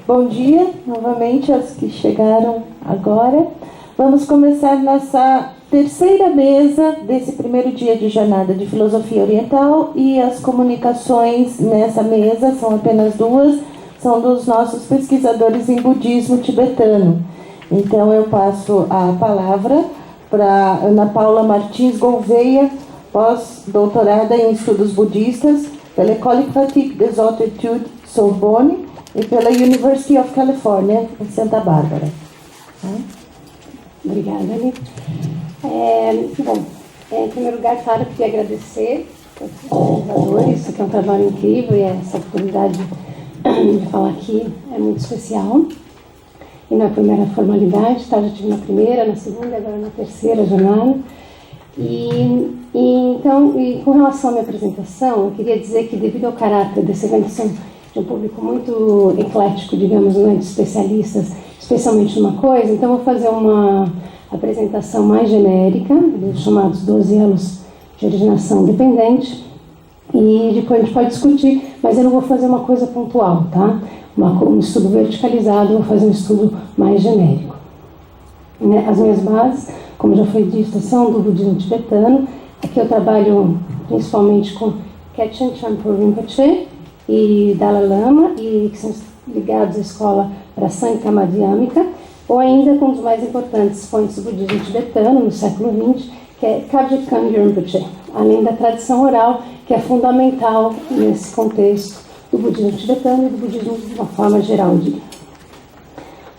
Bom dia, novamente, aos que chegaram agora. Vamos começar nossa terceira mesa desse primeiro dia de jornada de filosofia oriental, e as comunicações nessa mesa são apenas duas, são dos nossos pesquisadores em budismo tibetano. Então eu passo a palavra para Ana Paula Martins Gouveia, pós-doutorada em estudos budistas pela École Pratique des Hautes Études Sorbonne e pela University of California, em Santa Bárbara. Obrigada, Ali. Em primeiro lugar, claro, queria agradecer aos organizadores. Isso aqui é um trabalho incrível e essa oportunidade de falar aqui é muito especial. E na primeira formalidade, tá? Já tive na primeira, na segunda, agora na terceira jornada. Então, com relação à minha apresentação, eu queria dizer que, devido ao caráter desse evento de um público muito eclético, digamos, não é, de especialistas, especialmente numa coisa, então eu vou fazer uma apresentação mais genérica, dos chamados 12 elos de originação dependente, e depois a gente pode discutir, mas eu não vou fazer uma coisa pontual, tá? Um estudo verticalizado, eu vou fazer um estudo mais genérico. As minhas bases, como já foi dito, são do budismo tibetano. Aqui eu trabalho principalmente com Khetchen Champo Rinpoche e Dalai Lama, e que são ligados à escola Prasangka Madhyamika, ou ainda com um dos mais importantes expoentes do budismo tibetano no século XX, que é Kabje Kangyo Rinpoche, além da tradição oral, que é fundamental nesse contexto do budismo tibetano e do budismo de uma forma geral, diria.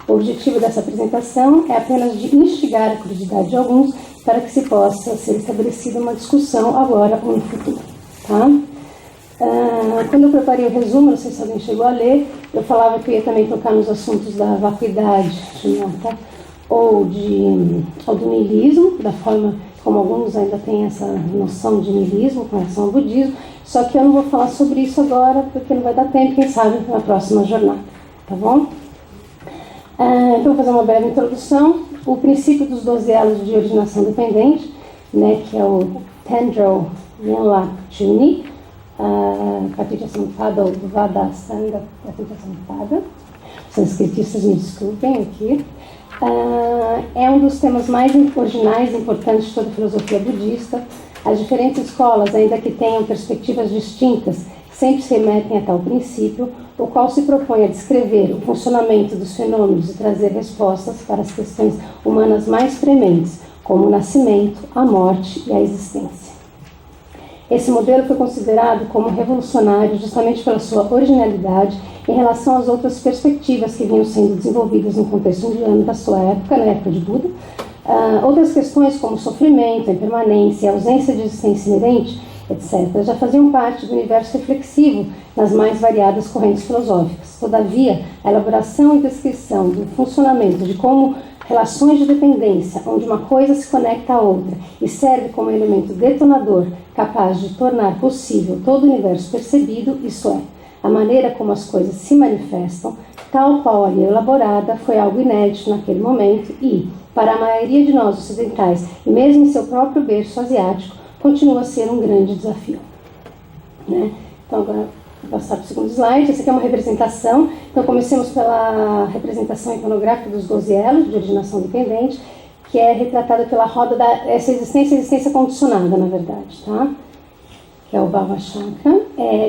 O objetivo dessa apresentação é apenas de instigar a curiosidade de alguns para que se possa ser estabelecida uma discussão agora ou no futuro. Tá? Quando eu preparei o resumo, não sei se alguém chegou a ler, eu falava que eu ia também tocar nos assuntos da vacuidade, tá? ou do niilismo, da forma como alguns ainda têm essa noção de niilismo com relação ao budismo, só que eu não vou falar sobre isso agora, porque não vai dar tempo, quem sabe, na próxima jornada, tá bom? Então, vou fazer uma breve introdução. O princípio dos 12 elos de originação dependente, né, que é o Tendro Yenlak Chuni, Paticca Samuppada ou Vadasanga Paticca Samuppada. Os sanskritistas me desculpem aqui. É um dos temas mais originais e importantes de toda a filosofia budista. As diferentes escolas, ainda que tenham perspectivas distintas, sempre se remetem a tal princípio, o qual se propõe a descrever o funcionamento dos fenômenos e trazer respostas para as questões humanas mais prementes, como o nascimento, a morte e a existência. Esse modelo foi considerado como revolucionário justamente pela sua originalidade em relação às outras perspectivas que vinham sendo desenvolvidas no contexto indiano da sua época, na época de Buda. Outras questões como o sofrimento, a impermanência, a ausência de existência inerente, etc., já faziam parte do universo reflexivo nas mais variadas correntes filosóficas. Todavia, a elaboração e descrição do funcionamento de como relações de dependência, onde uma coisa se conecta à outra e serve como elemento detonador capaz de tornar possível todo o universo percebido, isso é, a maneira como as coisas se manifestam, tal qual ali elaborada, foi algo inédito naquele momento e, para a maioria de nós ocidentais, e mesmo em seu próprio berço asiático, continua a ser um grande desafio. Né? Então, agora vou passar para o segundo slide. Essa aqui é uma representação. Então, comecemos pela representação iconográfica dos 12 elos de originação dependente, que é retratada pela roda essa existência condicionada, na verdade, tá? Que é o Bhava Chakra.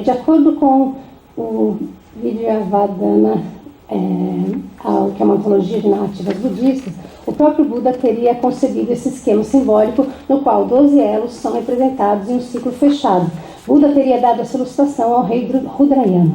De acordo com o Vidyavadana, que é uma antologia de narrativas budistas, o próprio Buda teria concebido esse esquema simbólico no qual 12 elos são representados em um ciclo fechado. Buda teria dado essa ilustração ao rei Rudrayana.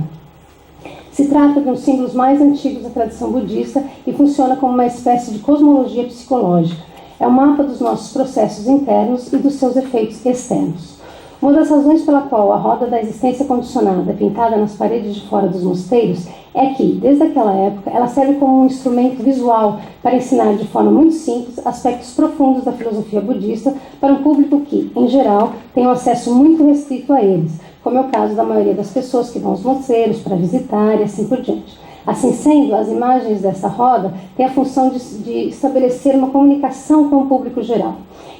Se trata de um dos símbolos mais antigos da tradição budista e funciona como uma espécie de cosmologia psicológica. É um mapa dos nossos processos internos e dos seus efeitos externos. Uma das razões pela qual a roda da existência condicionada é pintada nas paredes de fora dos mosteiros é que, desde aquela época, ela serve como um instrumento visual para ensinar de forma muito simples aspectos profundos da filosofia budista para um público que, em geral, tem um acesso muito restrito a eles, como é o caso da maioria das pessoas que vão aos mosteiros para visitar e assim por diante. Assim sendo, as imagens dessa roda têm a função de estabelecer uma comunicação com o público geral.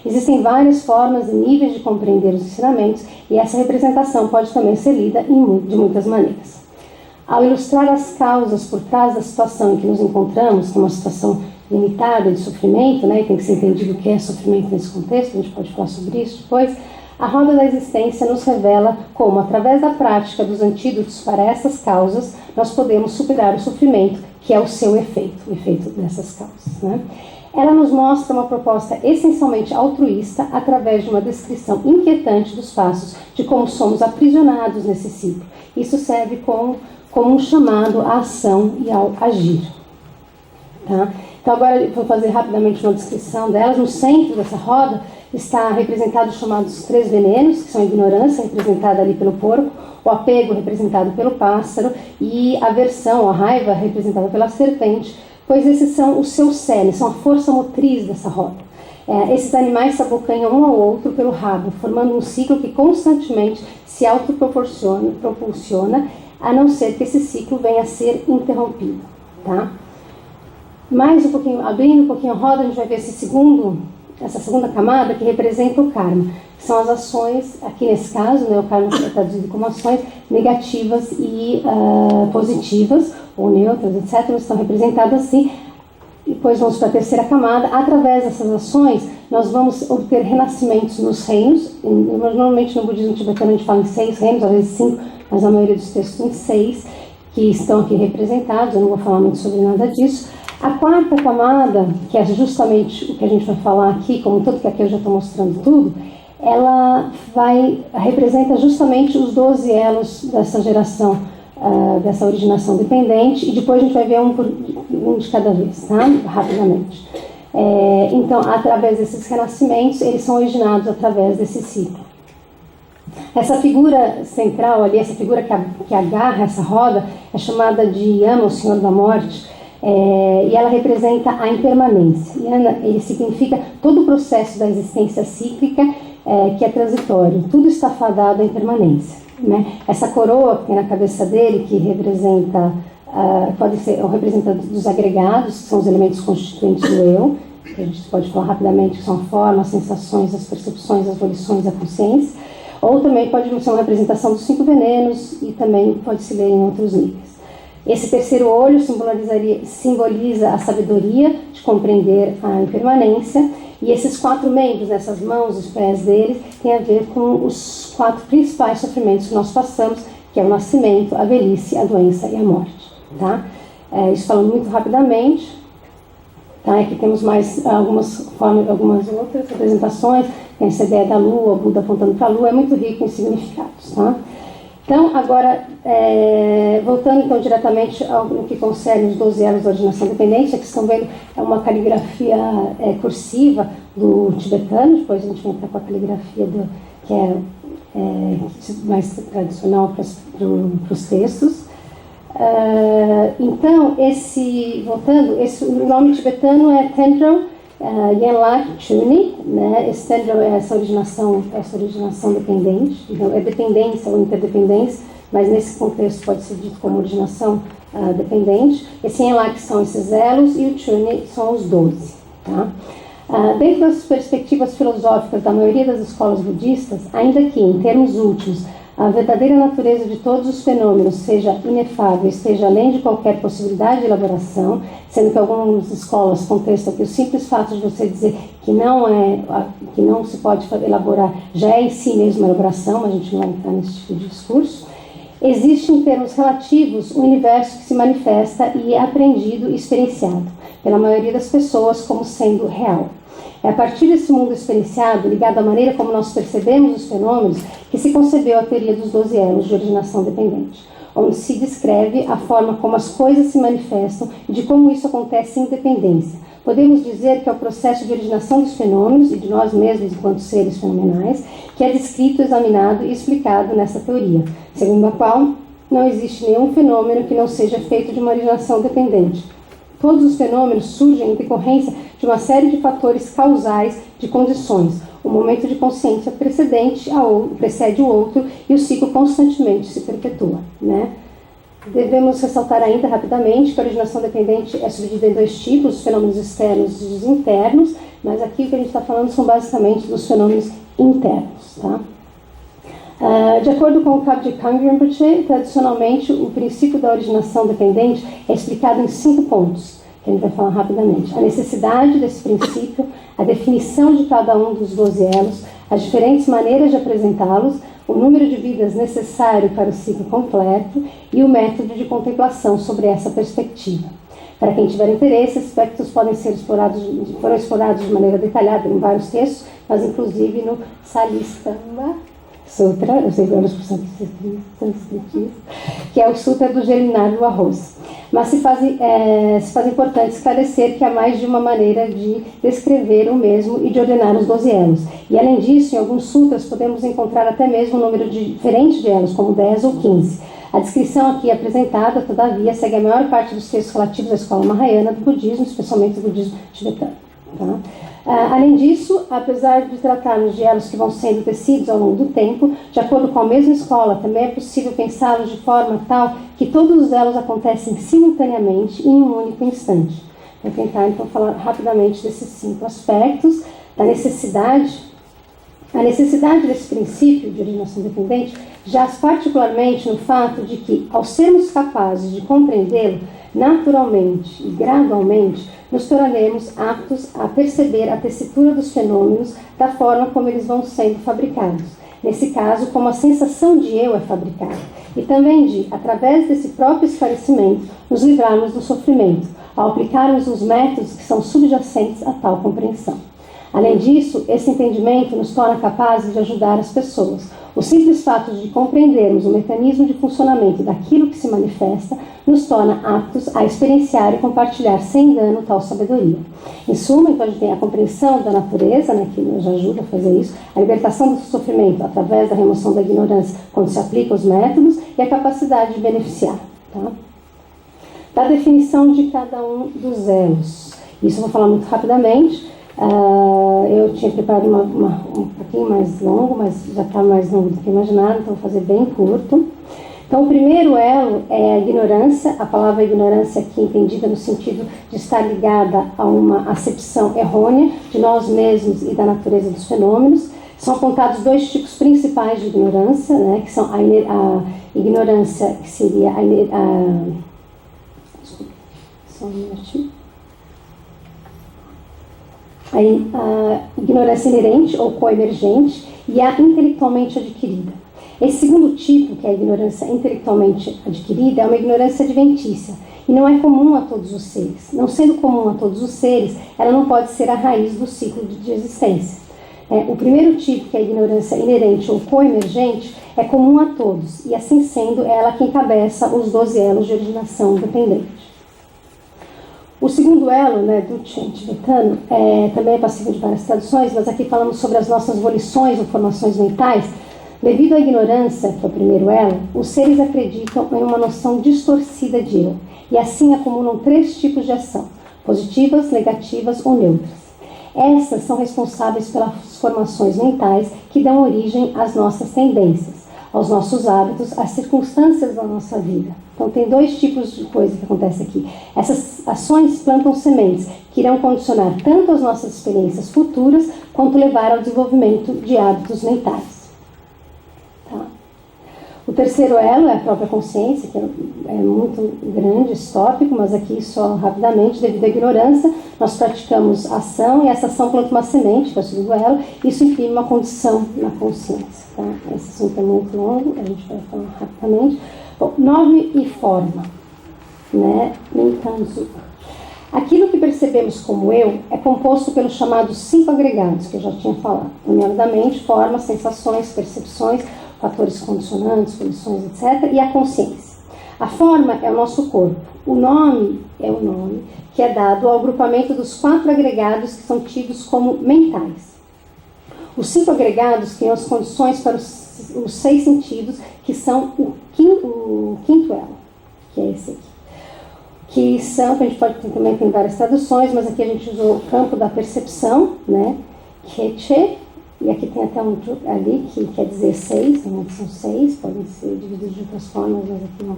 Existem várias formas e níveis de compreender os ensinamentos e essa representação pode também ser lida de muitas maneiras. Ao ilustrar as causas por trás da situação em que nos encontramos, que é uma situação limitada de sofrimento, né, e tem que ser entendido o que é sofrimento nesse contexto, a gente pode falar sobre isso depois, a roda da existência nos revela como, através da prática dos antídotos para essas causas, nós podemos superar o sofrimento, que é o seu efeito, o efeito dessas causas, né? Ela nos mostra uma proposta essencialmente altruísta através de uma descrição inquietante dos passos de como somos aprisionados nesse ciclo. Isso serve como um chamado à ação e ao agir. Tá? Então agora eu vou fazer rapidamente uma descrição delas. No centro dessa roda está representado os chamados 3 venenos, que são a ignorância, representada ali pelo porco, o apego, representado pelo pássaro, e a aversão, a raiva, representada pela serpente, pois esses são os seus cérebros, são a força motriz dessa roda. Esses animais se abocanham um ao outro pelo rabo, formando um ciclo que constantemente se autopropulsiona, a não ser que esse ciclo venha a ser interrompido. Tá? Mais um pouquinho, abrindo um pouquinho a roda, a gente vai ver essa segunda camada que representa o karma, que são as ações, aqui nesse caso, né, o karma é traduzido como ações negativas e positivas, ou neutras, etc., estão representadas assim. Depois vamos para a terceira camada. Através dessas ações, nós vamos obter renascimentos nos reinos. Normalmente no budismo tibetano a gente fala em 6 reinos, às vezes 5, mas a maioria dos textos em 6, que estão aqui representados. Eu não vou falar muito sobre nada disso. A quarta camada, que é justamente o que a gente vai falar aqui, como tudo que aqui eu já estou mostrando tudo, ela representa justamente os 12 elos dessa geração, dessa originação dependente, e depois a gente vai ver um de cada vez, tá? Rapidamente. Então, através desses renascimentos, eles são originados através desse ciclo. Essa figura central ali, essa figura que agarra essa roda, é chamada de Yama, o Senhor da Morte, e ela representa a impermanência. Ele significa todo o processo da existência cíclica, que é transitório. Tudo está fadado à impermanência. Né? Essa coroa que tem na cabeça dele, que representa, pode ser o representante dos agregados, que são os elementos constituintes do eu, que a gente pode falar rapidamente, que são a forma, as sensações, as percepções, as volições, a consciência, ou também pode ser uma representação dos 5 venenos e também pode se ler em outros níveis. Esse terceiro olho simboliza a sabedoria de compreender a impermanência, e esses 4 membros, nessas mãos, os pés dele, tem a ver com os 4 principais sofrimentos que nós passamos, que é o nascimento, a velhice, a doença e a morte. Tá? Isso falando muito rapidamente. Tá? Aqui temos mais algumas outras representações. Tem essa ideia da lua, o Buda apontando para a lua, é muito rico em significados. Tá? Então, agora, voltando então diretamente no que concerne os 12 elos da originação dependente, aqui estão vendo uma caligrafia cursiva do tibetano, depois a gente vai entrar com a caligrafia que é mais tradicional para os textos. Então, o nome tibetano é Tendro Yenlak Chuni, né? Esse Tendro é essa originação dependente, então é dependência ou interdependência, mas nesse contexto pode ser dito como originação dependente. Esse Yenlak são esses elos e o Chuni são os 12. Tá? Dentro das perspectivas filosóficas da maioria das escolas budistas, ainda que, em termos últimos, a verdadeira natureza de todos os fenômenos seja inefável, esteja além de qualquer possibilidade de elaboração, sendo que algumas escolas contestam que o simples fato de você dizer que não se pode elaborar já é em si mesmo uma elaboração, mas a gente não vai entrar nesse tipo de discurso. Existe, em termos relativos, um universo que se manifesta e é apreendido e experienciado pela maioria das pessoas como sendo real. É a partir desse mundo experienciado, ligado à maneira como nós percebemos os fenômenos, que se concebeu a teoria dos 12 elos de originação dependente, onde se descreve a forma como as coisas se manifestam e de como isso acontece em dependência. Podemos dizer que é o processo de originação dos fenômenos e de nós mesmos enquanto seres fenomenais, que é descrito, examinado e explicado nessa teoria, segundo a qual não existe nenhum fenômeno que não seja feito de uma originação dependente. Todos os fenômenos surgem em decorrência de uma série de fatores causais de condições. O momento de consciência precede o outro e o ciclo constantemente se perpetua. Né? Devemos ressaltar ainda rapidamente que a originação dependente é subdividida em 2 tipos, os fenômenos externos e os internos, mas aqui o que a gente está falando são basicamente dos fenômenos internos. Tá? De acordo com o Cabo de Cambridge, tradicionalmente o princípio da originação dependente é explicado em 5 pontos, que a gente vai falar rapidamente. A necessidade desse princípio, a definição de cada um dos 12 elos, as diferentes maneiras de apresentá-los, o número de vidas necessário para o ciclo completo e o método de contemplação sobre essa perspectiva. Para quem tiver interesse, aspectos foram explorados de maneira detalhada em vários textos, mas inclusive no Salistamba Sutra, eu sei que é transcritivo, que é o Sutra do Germinar do Arroz. Mas se faz importante esclarecer que há mais de uma maneira de descrever o mesmo e de ordenar os 12 elos. E além disso, em alguns sutras podemos encontrar até mesmo um número diferente de elos, como 10 ou 15. A descrição aqui apresentada, todavia, segue a maior parte dos textos relativos à escola Mahayana do budismo, especialmente do budismo tibetano. Tá? Além disso, apesar de tratarmos de elos que vão sendo tecidos ao longo do tempo, de acordo com a mesma escola, também é possível pensá-los de forma tal que todos os elos acontecem simultaneamente em um único instante. Vou tentar, então, falar rapidamente desses 5 aspectos. A necessidade desse princípio de originação dependente jaz particularmente no fato de que, ao sermos capazes de compreendê-lo naturalmente e gradualmente, nos tornaremos aptos a perceber a tessitura dos fenômenos da forma como eles vão sendo fabricados. Nesse caso, como a sensação de eu é fabricada. E também de, através desse próprio esclarecimento, nos livrarmos do sofrimento, ao aplicarmos os métodos que são subjacentes a tal compreensão. Além disso, esse entendimento nos torna capazes de ajudar as pessoas. O simples fato de compreendermos o mecanismo de funcionamento daquilo que se manifesta nos torna aptos a experienciar e compartilhar sem dano tal sabedoria. Em suma, então, a gente tem a compreensão da natureza, né, que nos ajuda a fazer isso, a libertação do sofrimento através da remoção da ignorância quando se aplica os métodos e a capacidade de beneficiar. Tá? Da definição de cada um dos elos. Isso eu vou falar muito rapidamente. Eu tinha preparado um pouquinho mais longo, mas já está mais longo do que imaginado, então vou fazer bem curto. Então, o primeiro elo é a ignorância. A palavra ignorância aqui entendida no sentido de estar ligada a uma acepção errônea de nós mesmos e da natureza dos fenômenos. São apontados 2 tipos principais de ignorância, né, que são a ignorância, que seria só um minutinho. A ignorância inerente ou coemergente e a intelectualmente adquirida. Esse segundo tipo, que é a ignorância intelectualmente adquirida, é uma ignorância adventícia e não é comum a todos os seres. Não sendo comum a todos os seres, ela não pode ser a raiz do ciclo de existência. O primeiro tipo, que é a ignorância inerente ou coemergente, é comum a todos e, assim sendo, é ela que encabeça os 12 elos de originação dependente. O segundo elo, né, do tibetano, também é passível de várias traduções, mas aqui falamos sobre as nossas volições ou formações mentais. Devido à ignorância, que é o primeiro elo, os seres acreditam em uma noção distorcida de eu, e assim acumulam 3 tipos de ação, positivas, negativas ou neutras. Essas são responsáveis pelas formações mentais que dão origem às nossas tendências, aos nossos hábitos, às circunstâncias da nossa vida. Então, tem 2 tipos de coisa que acontece aqui. Essas ações plantam sementes que irão condicionar tanto as nossas experiências futuras, quanto levar ao desenvolvimento de hábitos mentais. Tá? O terceiro elo é a própria consciência, que é muito grande esse tópico, mas aqui só rapidamente, devido à ignorância, nós praticamos ação e essa ação planta uma semente, que é o segundo elo, isso imprime uma condição na consciência. Tá? Esse assunto é muito longo, a gente vai falar rapidamente. Bom, nome e forma, né? Aquilo que percebemos como eu é composto pelos chamados 5 agregados, que eu já tinha falado, nomeadamente forma, sensações, percepções, fatores condicionantes, condições, etc., e a consciência. A forma é o nosso corpo, o nome é o nome que é dado ao agrupamento dos 4 agregados que são tidos como mentais. Os 5 agregados criam as condições para os 6 sentidos, que são o quinto elo, que é esse aqui. Que são, que a gente pode também ter várias traduções, mas aqui a gente usou o campo da percepção, né? Keche, e aqui tem até um ali que quer dizer 6, né? São 6, podem ser divididos de outras formas, mas aqui não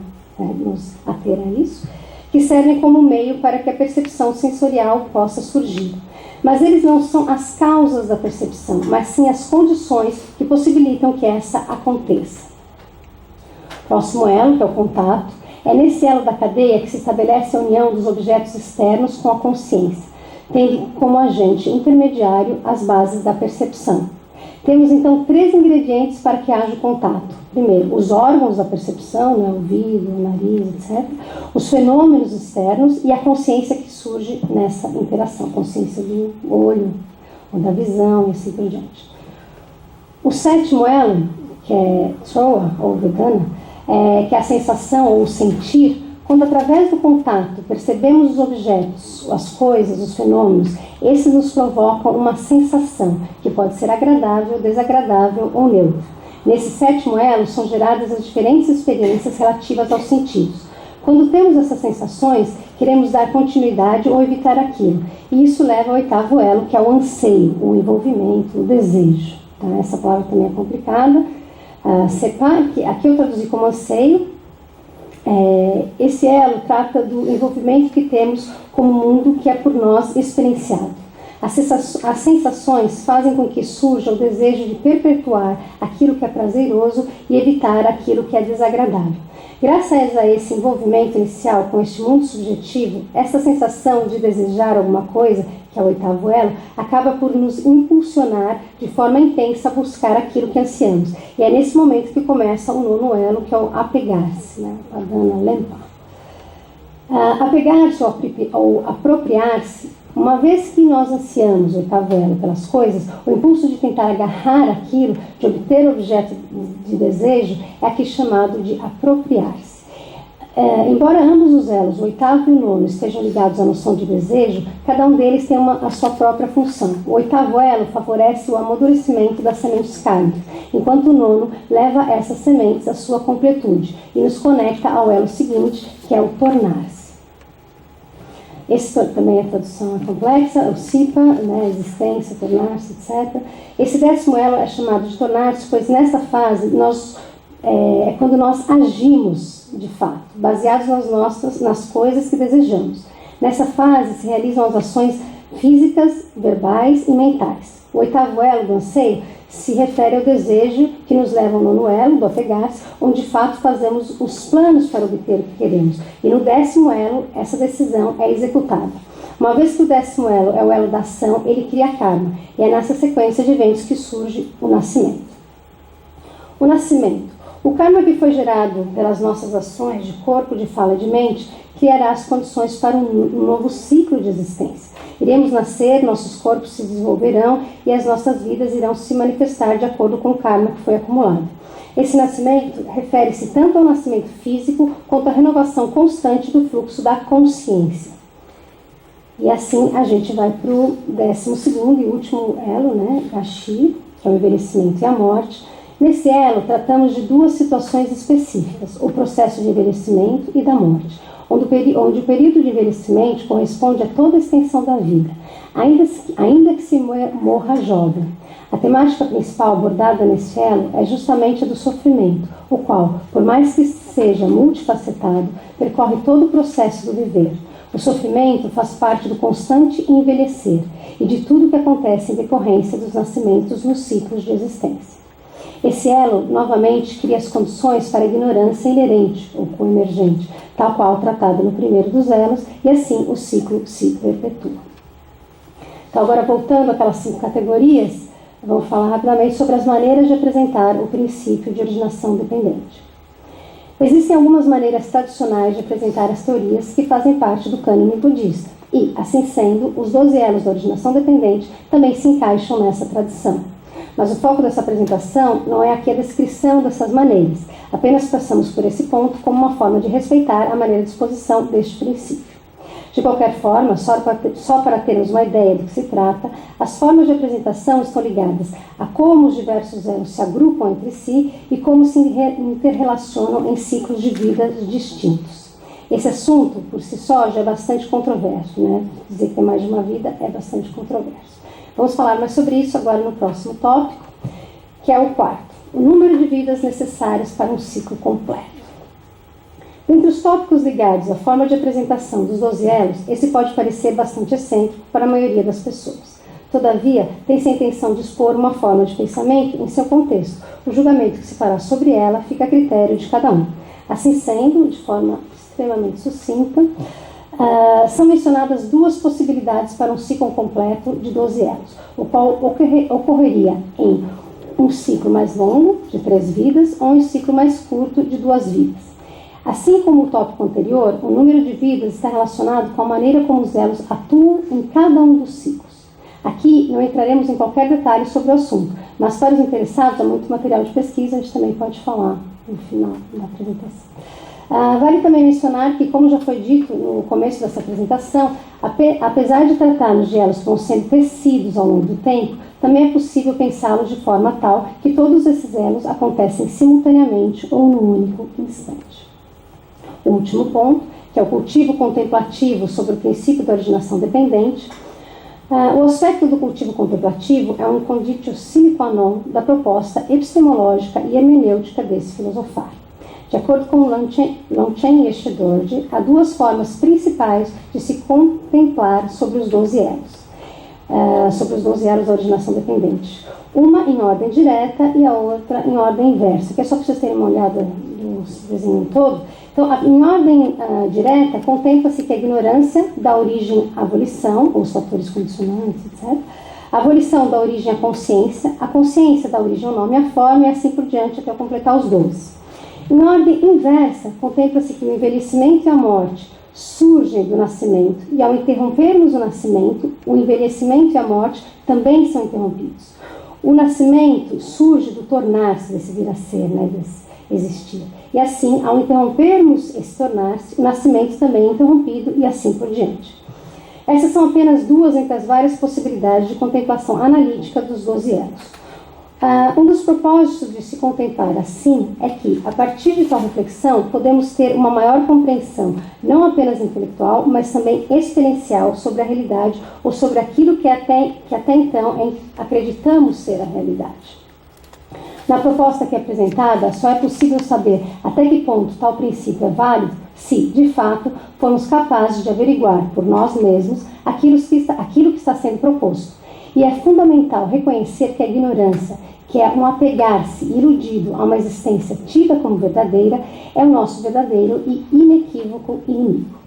nos ater a isso. que servem como meio para que a percepção sensorial possa surgir. Mas eles não são as causas da percepção, mas sim as condições que possibilitam que essa aconteça. Próximo elo, que é o contato, é nesse elo da cadeia que se estabelece a união dos objetos externos com a consciência, tendo como agente intermediário as bases da percepção. Temos então 3 ingredientes para que haja contato. Primeiro, os órgãos da percepção, né, o ouvido, o nariz, etc. Os fenômenos externos e a consciência que surge nessa interação, a consciência do olho, ou da visão e assim por diante. O 7º elo, que é Troa, ou Vedana, que é a sensação ou o sentir, quando através do contato percebemos os objetos, as coisas, os fenômenos, esses nos provocam uma sensação, que pode ser agradável, desagradável ou neutra. Nesse 7º elo são geradas as diferentes experiências relativas aos sentidos. Quando temos essas sensações, queremos dar continuidade ou evitar aquilo. E isso leva ao 8º elo, que é o anseio, o envolvimento, o desejo. Tá? Essa palavra também é complicada. Sepa, que aqui eu traduzi como anseio. Esse elo trata do envolvimento que temos com o mundo que é por nós experienciado. As sensações fazem com que surja o desejo de perpetuar aquilo que é prazeroso e evitar aquilo que é desagradável. Graças a esse envolvimento inicial com este mundo subjetivo, essa sensação de desejar alguma coisa, que é o 8º elo, acaba por nos impulsionar de forma intensa a buscar aquilo que ansiamos. E é nesse momento que começa o 9º elo, que é o apegar-se, né? Adana Lempa. Apegar-se ou apropriar-se, uma vez que nós ansiamos o 8º elo pelas coisas, o impulso de tentar agarrar aquilo, de obter objeto de desejo, é aqui chamado de apropriar-se. Embora ambos os elos, o 8º e o 9º, estejam ligados à noção de desejo, cada um deles tem a sua própria função. O 8º elo favorece o amadurecimento das sementes kármicas, enquanto o 9º leva essas sementes à sua completude e nos conecta ao elo seguinte, que é o tornar-se. Esse também a tradução é complexa, o Sipa, né, existência, tornar-se, etc. Esse 10º elo é chamado de tornar-se, pois nessa fase é quando nós agimos de fato, baseados nas coisas que desejamos. Nessa fase se realizam as ações físicas, verbais e mentais. O 8º elo do anseio se refere ao desejo que nos leva ao 9º elo, do apegar-se, onde de fato fazemos os planos para obter o que queremos. E no 10º elo, essa decisão é executada. Uma vez que o 10º elo é o elo da ação, ele cria karma. E é nessa sequência de eventos que surge o nascimento. O nascimento. O karma que foi gerado pelas nossas ações de corpo, de fala e de mente criará as condições para um novo ciclo de existência. Iremos nascer, nossos corpos se desenvolverão e as nossas vidas irão se manifestar de acordo com o karma que foi acumulado. Esse nascimento refere-se tanto ao nascimento físico quanto à renovação constante do fluxo da consciência. E assim a gente vai para o 12º e último elo, né, Gashi, que é o envelhecimento e a morte. Nesse elo, tratamos de 2 situações específicas, o processo de envelhecimento e da morte, onde o período de envelhecimento corresponde a toda a extensão da vida, ainda que se morra jovem. A temática principal abordada nesse elo é justamente a do sofrimento, o qual, por mais que seja multifacetado, percorre todo o processo do viver. O sofrimento faz parte do constante envelhecer e de tudo que acontece em decorrência dos nascimentos nos ciclos de existência. Esse elo, novamente, cria as condições para a ignorância inerente ou coemergente, tal qual tratada no primeiro dos elos, e assim o ciclo se perpetua. Então, agora voltando àquelas 5 categorias, vamos falar rapidamente sobre as maneiras de apresentar o princípio de originação dependente. Existem algumas maneiras tradicionais de apresentar as teorias que fazem parte do cânone budista, e, assim sendo, os 12 elos da originação dependente também se encaixam nessa tradição. Mas o foco dessa apresentação não é aqui a descrição dessas maneiras, apenas passamos por esse ponto como uma forma de respeitar a maneira de exposição deste princípio. De qualquer forma, só para termos uma ideia do que se trata, as formas de apresentação estão ligadas a como os diversos elos se agrupam entre si e como se interrelacionam em ciclos de vida distintos. Esse assunto, por si só, já é bastante controverso, né? Dizer que tem mais de uma vida é bastante controverso. Vamos falar mais sobre isso agora no próximo tópico, que é o 4º, o número de vidas necessárias para um ciclo completo. Dentre os tópicos ligados à forma de apresentação dos 12 elos, esse pode parecer bastante excêntrico para a maioria das pessoas. Todavia, tem-se a intenção de expor uma forma de pensamento em seu contexto. O julgamento que se fará sobre ela fica a critério de cada um. Assim sendo, de forma extremamente sucinta, são mencionadas duas possibilidades para um ciclo completo de 12 elos, o qual ocorreria em um ciclo mais longo, de 3 vidas, ou um ciclo mais curto, de 2 vidas. Assim como o tópico anterior, o número de vidas está relacionado com a maneira como os elos atuam em cada um dos ciclos. Aqui não entraremos em qualquer detalhe sobre o assunto, mas para os interessados há muito material de pesquisa, a gente também pode falar no final da apresentação. Vale também mencionar que, como já foi dito no começo dessa apresentação, apesar de tratarmos de elos que vão sendo tecidos ao longo do tempo, também é possível pensá-los de forma tal que todos esses elos acontecem simultaneamente ou num único instante. O último ponto, que é o cultivo contemplativo sobre o princípio da originação dependente. O aspecto do cultivo contemplativo é um conditio sine qua non da proposta epistemológica e hermenêutica desse filosofar. De acordo com Longchen e Eschedorge, há duas formas principais de se contemplar sobre os 12 elos, da originação dependente. Uma em ordem direta e a outra em ordem inversa, que é só para vocês terem uma olhada no desenho todo. Então, em ordem direta, contempla-se que a ignorância dá origem à volição, ou os fatores condicionantes, etc. A volição dá origem à a consciência dá origem ao nome e à forma, e assim por diante, até completar os 12. Em ordem inversa, contempla-se que o envelhecimento e a morte surgem do nascimento, e ao interrompermos o nascimento, o envelhecimento e a morte também são interrompidos. O nascimento surge do tornar-se, desse vir a ser, desse existir. E assim, ao interrompermos esse tornar-se, o nascimento também é interrompido, e assim por diante. Essas são apenas duas entre as várias possibilidades de contemplação analítica dos 12 elos. Um dos propósitos de se contemplar assim é que, a partir de tal reflexão, podemos ter uma maior compreensão, não apenas intelectual, mas também experiencial sobre a realidade ou sobre aquilo que até então acreditamos ser a realidade. Na proposta aqui apresentada, só é possível saber até que ponto tal princípio é válido se, de fato, formos capazes de averiguar por nós mesmos aquilo que está sendo proposto. E é fundamental reconhecer que a ignorância, que é um apegar-se iludido a uma existência tida como verdadeira, é o nosso verdadeiro e inequívoco inimigo.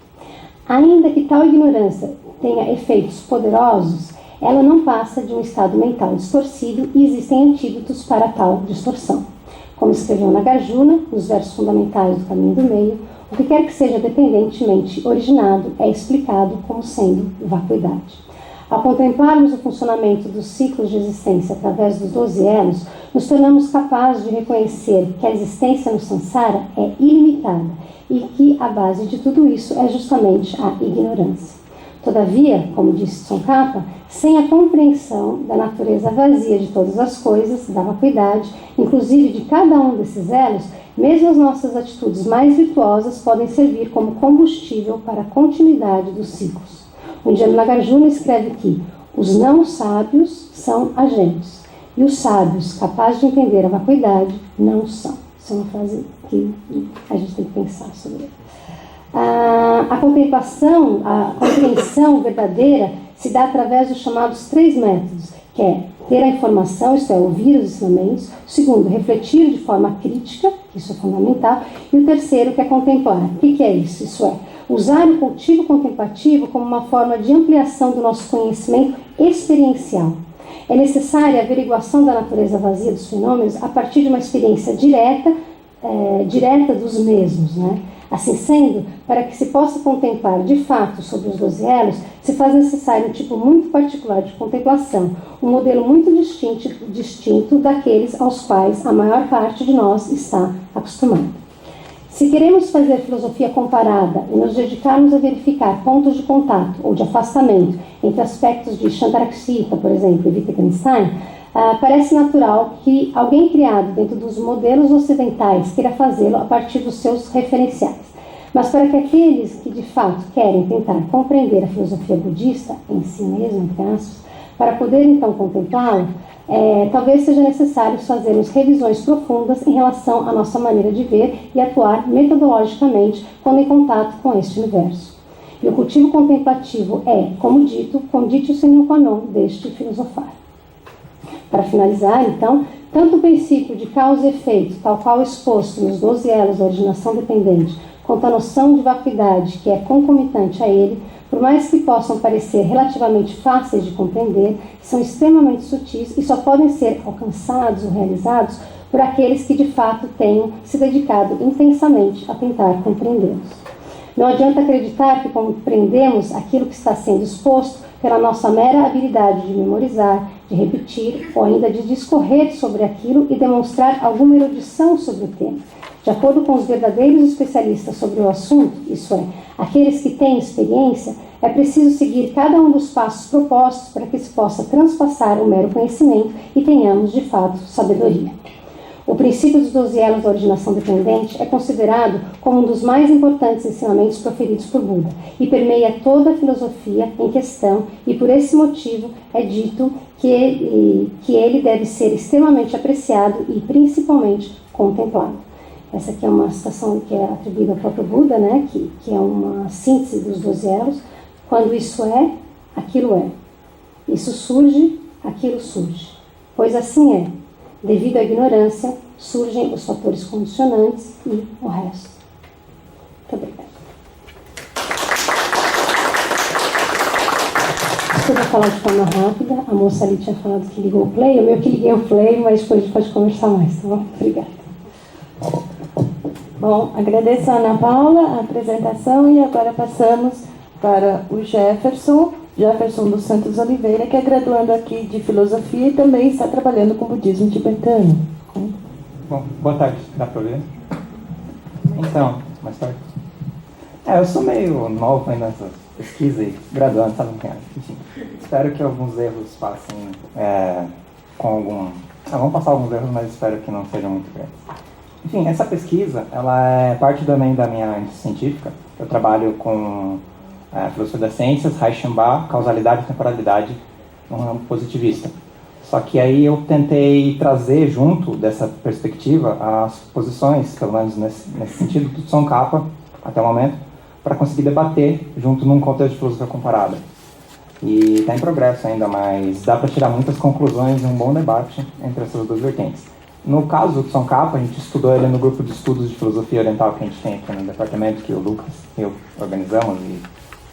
Ainda que tal ignorância tenha efeitos poderosos, ela não passa de um estado mental distorcido e existem antídotos para tal distorção. Como escreveu Nagarjuna, nos versos fundamentais do Caminho do Meio, o que quer que seja dependentemente originado é explicado como sendo vacuidade. Ao contemplarmos o funcionamento dos ciclos de existência através dos 12 elos, nos tornamos capazes de reconhecer que a existência no samsara é ilimitada e que a base de tudo isso é justamente a ignorância. Todavia, como disse Tsongkhapa, sem a compreensão da natureza vazia de todas as coisas, da vacuidade, inclusive de cada um desses elos, mesmo as nossas atitudes mais virtuosas podem servir como combustível para a continuidade dos ciclos. O indiano Nagarjuna escreve que os não sábios são agentes e os sábios, capazes de entender a vacuidade, não são. Isso é uma frase que a gente tem que pensar sobre. A contemplação, a compreensão verdadeira se dá através dos chamados 3 métodos, que é ter a informação, isto é, ouvir os ensinamentos. O segundo, refletir de forma crítica, isso é fundamental. E o terceiro, que é contemplar. O que é isso? Isso é usar o cultivo contemplativo como uma forma de ampliação do nosso conhecimento experiencial. É necessária a averiguação da natureza vazia dos fenômenos a partir de uma experiência direta dos mesmos, Assim sendo, para que se possa contemplar de fato sobre os 12 elos, se faz necessário um tipo muito particular de contemplação, um modelo muito distinto daqueles aos quais a maior parte de nós está acostumada. Se queremos fazer filosofia comparada e nos dedicarmos a verificar pontos de contato ou de afastamento entre aspectos de Chandrakshita, por exemplo, e Wittgenstein, parece natural que alguém criado dentro dos modelos ocidentais queira fazê-lo a partir dos seus referenciais. Mas para que aqueles que de fato querem tentar compreender a filosofia budista em si mesmo, entre aspas, para poder então contemplá-la, talvez seja necessário fazermos revisões profundas em relação à nossa maneira de ver e atuar metodologicamente quando em contato com este universo. E o cultivo contemplativo é, como dito, conditio sine qua non deste filosofar. Para finalizar, então, tanto o princípio de causa e efeito, tal qual exposto nos 12 elos da originação dependente, quanto a noção de vacuidade que é concomitante a ele, por mais que possam parecer relativamente fáceis de compreender, são extremamente sutis e só podem ser alcançados ou realizados por aqueles que de fato tenham se dedicado intensamente a tentar compreendê-los. Não adianta acreditar que compreendemos aquilo que está sendo exposto pela nossa mera habilidade de memorizar, de repetir ou ainda de discorrer sobre aquilo e demonstrar alguma erudição sobre o tema. De acordo com os verdadeiros especialistas sobre o assunto, isso é, aqueles que têm experiência, é preciso seguir cada um dos passos propostos para que se possa transpassar o mero conhecimento e tenhamos, de fato, sabedoria. O princípio dos 12 elos da originação dependente é considerado como um dos mais importantes ensinamentos proferidos por Buda e permeia toda a filosofia em questão e por esse motivo é dito que ele deve ser extremamente apreciado e principalmente contemplado. Essa aqui é uma citação que é atribuída ao próprio Buda, né, que é uma síntese dos 12 elos. Quando isso é, aquilo é. Isso surge, aquilo surge. Pois assim é. Devido à ignorância, surgem os fatores condicionantes e o resto. Muito obrigada. Eu vou falar de forma rápida. A moça ali tinha falado que ligou o play. Eu meio que liguei o play, mas depois a gente pode conversar mais, tá bom? Obrigada. Bom, agradeço a Ana Paula a apresentação e agora passamos para o Jefferson dos Santos Oliveira, que é graduando aqui de filosofia e também está trabalhando com budismo tibetano. Bom, boa tarde, dá para ouvir? Então, mais tarde. Eu sou meio novo ainda nessa pesquisa e graduando, sabe? Enfim, espero que alguns erros passem com algum... vão passar alguns erros, mas espero que não sejam muito grandes. Enfim, essa pesquisa, ela é parte também da minha área científica. Eu trabalho com filosofia das ciências, Reichenbach, causalidade e temporalidade no ramo positivista. Só que aí eu tentei trazer junto dessa perspectiva as posições, pelo menos nesse sentido, do Tsongkhapa, até o momento, para conseguir debater junto num contexto de filosofia comparada. E está em progresso ainda, mas dá para tirar muitas conclusões e um bom debate entre essas duas vertentes. No caso do Tsongkhapa, a gente estudou ele no grupo de estudos de filosofia oriental que a gente tem aqui no departamento, que o Lucas e eu organizamos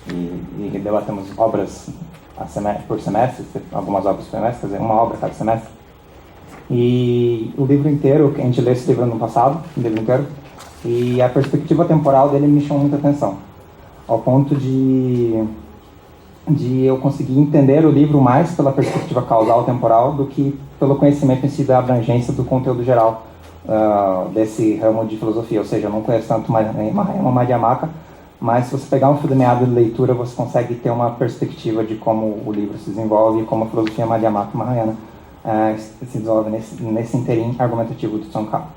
e debatemos obras por semestre, algumas obras por semestre, quer dizer, uma obra cada semestre. E o livro inteiro, a gente leu esse livro no passado, o livro inteiro, e a perspectiva temporal dele me chamou muita atenção, ao ponto de eu conseguir entender o livro mais pela perspectiva causal temporal do que pelo conhecimento em si da abrangência do conteúdo geral desse ramo de filosofia. Ou seja, eu não conheço tanto Mahayana Madhyamaka, mas se você pegar um fio de meada de leitura, você consegue ter uma perspectiva de como o livro se desenvolve e como a filosofia Madhyamaka Mahayana se desenvolve nesse interim argumentativo do Tsongkhapa.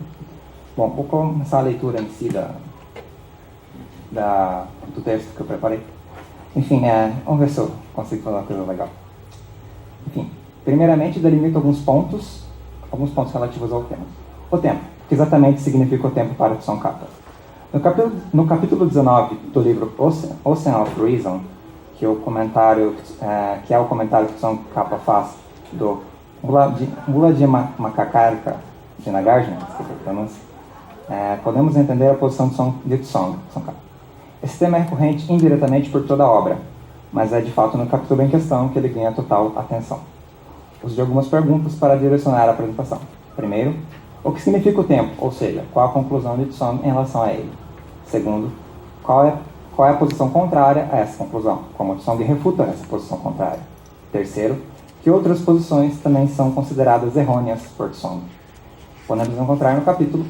Bom, vou começar a leitura em si do texto que eu preparei. Enfim, vamos ver se eu consigo falar uma coisa legal. Enfim, primeiramente delimito alguns pontos relativos ao tema. O tempo. O que exatamente significa o tempo para o Tsongkhapa? No capítulo 19 do livro Ocean of Reason, que é o comentário que o Tsongkhapa faz do Muladhyamakakarika de Nagarjuna, podemos entender a posição de Tsongkhapa. Esse tema é recorrente indiretamente por toda a obra, mas é de fato no capítulo em questão que ele ganha total atenção. Uso de algumas perguntas para direcionar a apresentação. Primeiro, o que significa o tempo, ou seja, qual a conclusão de Tsong em relação a ele? Segundo, qual é a posição contrária a essa conclusão? Como Tsong refuta essa posição contrária? Terceiro, que outras posições também são consideradas errôneas por Tsong? Podemos encontrar no capítulo,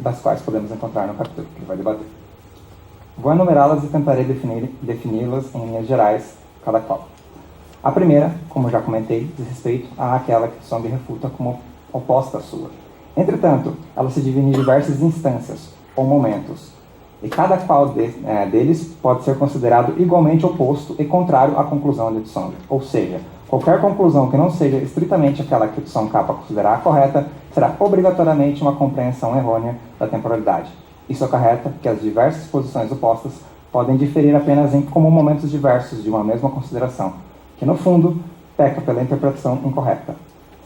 das quais podemos encontrar no capítulo que ele vai debater. Vou enumerá-las e tentarei defini-las em linhas gerais, cada qual. A primeira, como já comentei, diz respeito àquela que Tsong refuta como oposta à sua. Entretanto, ela se divide em diversas instâncias ou momentos, e cada qual deles pode ser considerado igualmente oposto e contrário à conclusão de Tsong. Ou seja, Qualquer conclusão que não seja estritamente aquela que o som capa considerar correta será obrigatoriamente uma compreensão errônea da temporalidade. Isso acarreta que as diversas posições opostas podem diferir apenas como momentos diversos de uma mesma consideração, que no fundo peca pela interpretação incorreta,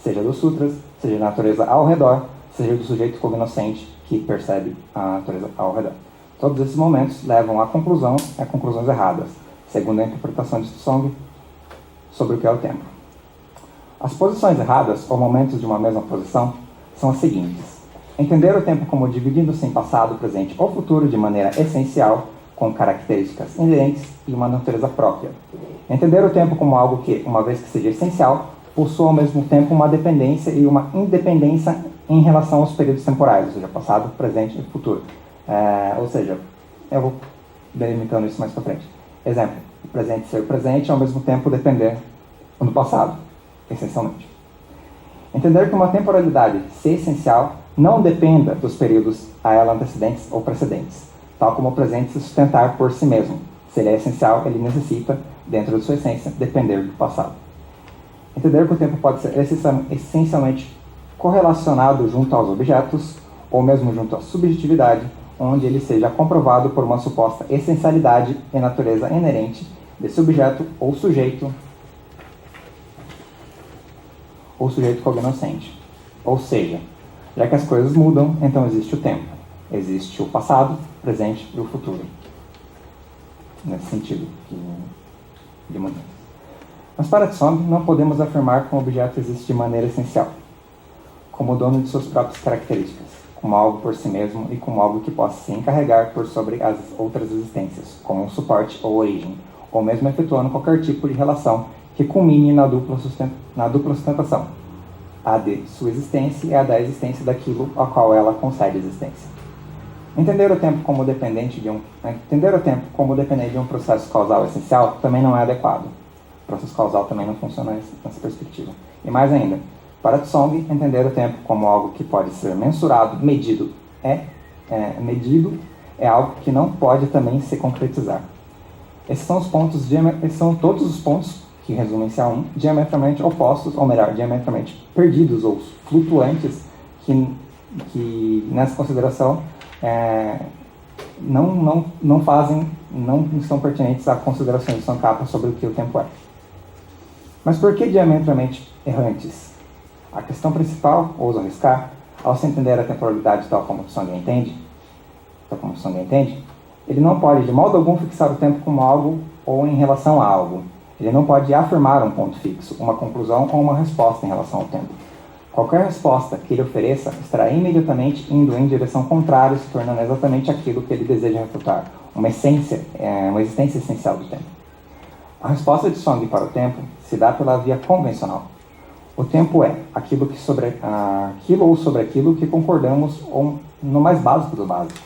seja dos sutras, seja da natureza ao redor, seja do sujeito cognoscente que percebe a natureza ao redor. Todos esses momentos levam a conclusões erradas, segundo a interpretação de Song sobre o que é o tempo. As posições erradas, ou momentos de uma mesma posição, são as seguintes. Entender o tempo como dividindo-se em passado, presente ou futuro de maneira essencial, com características inerentes e uma natureza própria. Entender o tempo como algo que, uma vez que seja essencial, possua ao mesmo tempo uma dependência e uma independência em relação aos períodos temporais, ou seja, passado, presente e futuro. Ou seja, eu vou delimitando isso mais para frente. Exemplo, o presente ser presente e ao mesmo tempo depender do passado, essencialmente. Entender que uma temporalidade ser essencial não dependa dos períodos a ela antecedentes ou precedentes, tal como o presente se sustentar por si mesmo. Se ele é essencial, ele necessita, dentro de sua essência, depender do passado. Entender que o tempo pode ser essencialmente correlacionado junto aos objetos, ou mesmo junto à subjetividade, onde ele seja comprovado por uma suposta essencialidade e natureza inerente desse objeto ou sujeito cognoscente. Ou seja, já que as coisas mudam, então existe o tempo. Existe o passado, o presente e o futuro. Nesse sentido de mudança. Mas para Tsomi, não podemos afirmar que um objeto existe de maneira essencial, como dono de suas próprias características, como algo por si mesmo e como algo que possa se encarregar por sobre as outras existências, como um suporte ou origem, ou mesmo efetuando qualquer tipo de relação que culmine na dupla sustentação, a de sua existência e a da existência daquilo a qual ela concede existência. Entender o tempo como dependente de um processo causal essencial também não é adequado. O processo causal também não funciona nessa perspectiva. E mais ainda, para Tsong, entender o tempo como algo que pode ser mensurado, medido é algo que não pode também se concretizar. Esses são todos os pontos que resumem-se a diametralmente opostos, ou melhor, diametralmente perdidos ou flutuantes, que nessa consideração não estão pertinentes a considerações de Tsongkhapa sobre o que o tempo é. Mas por que diametralmente errantes? A questão principal, ouso arriscar, ao se entender a temporalidade tal como Tsong entende, ele não pode de modo algum fixar o tempo como algo ou em relação a algo. Ele não pode afirmar um ponto fixo, uma conclusão ou uma resposta em relação ao tempo. Qualquer resposta que ele ofereça estará imediatamente indo em direção contrária, se tornando exatamente aquilo que ele deseja refutar, uma existência essencial do tempo. A resposta de Tsong para o tempo se dá pela via convencional. O tempo é aquilo ou sobre aquilo que concordamos ou no mais básico do básico.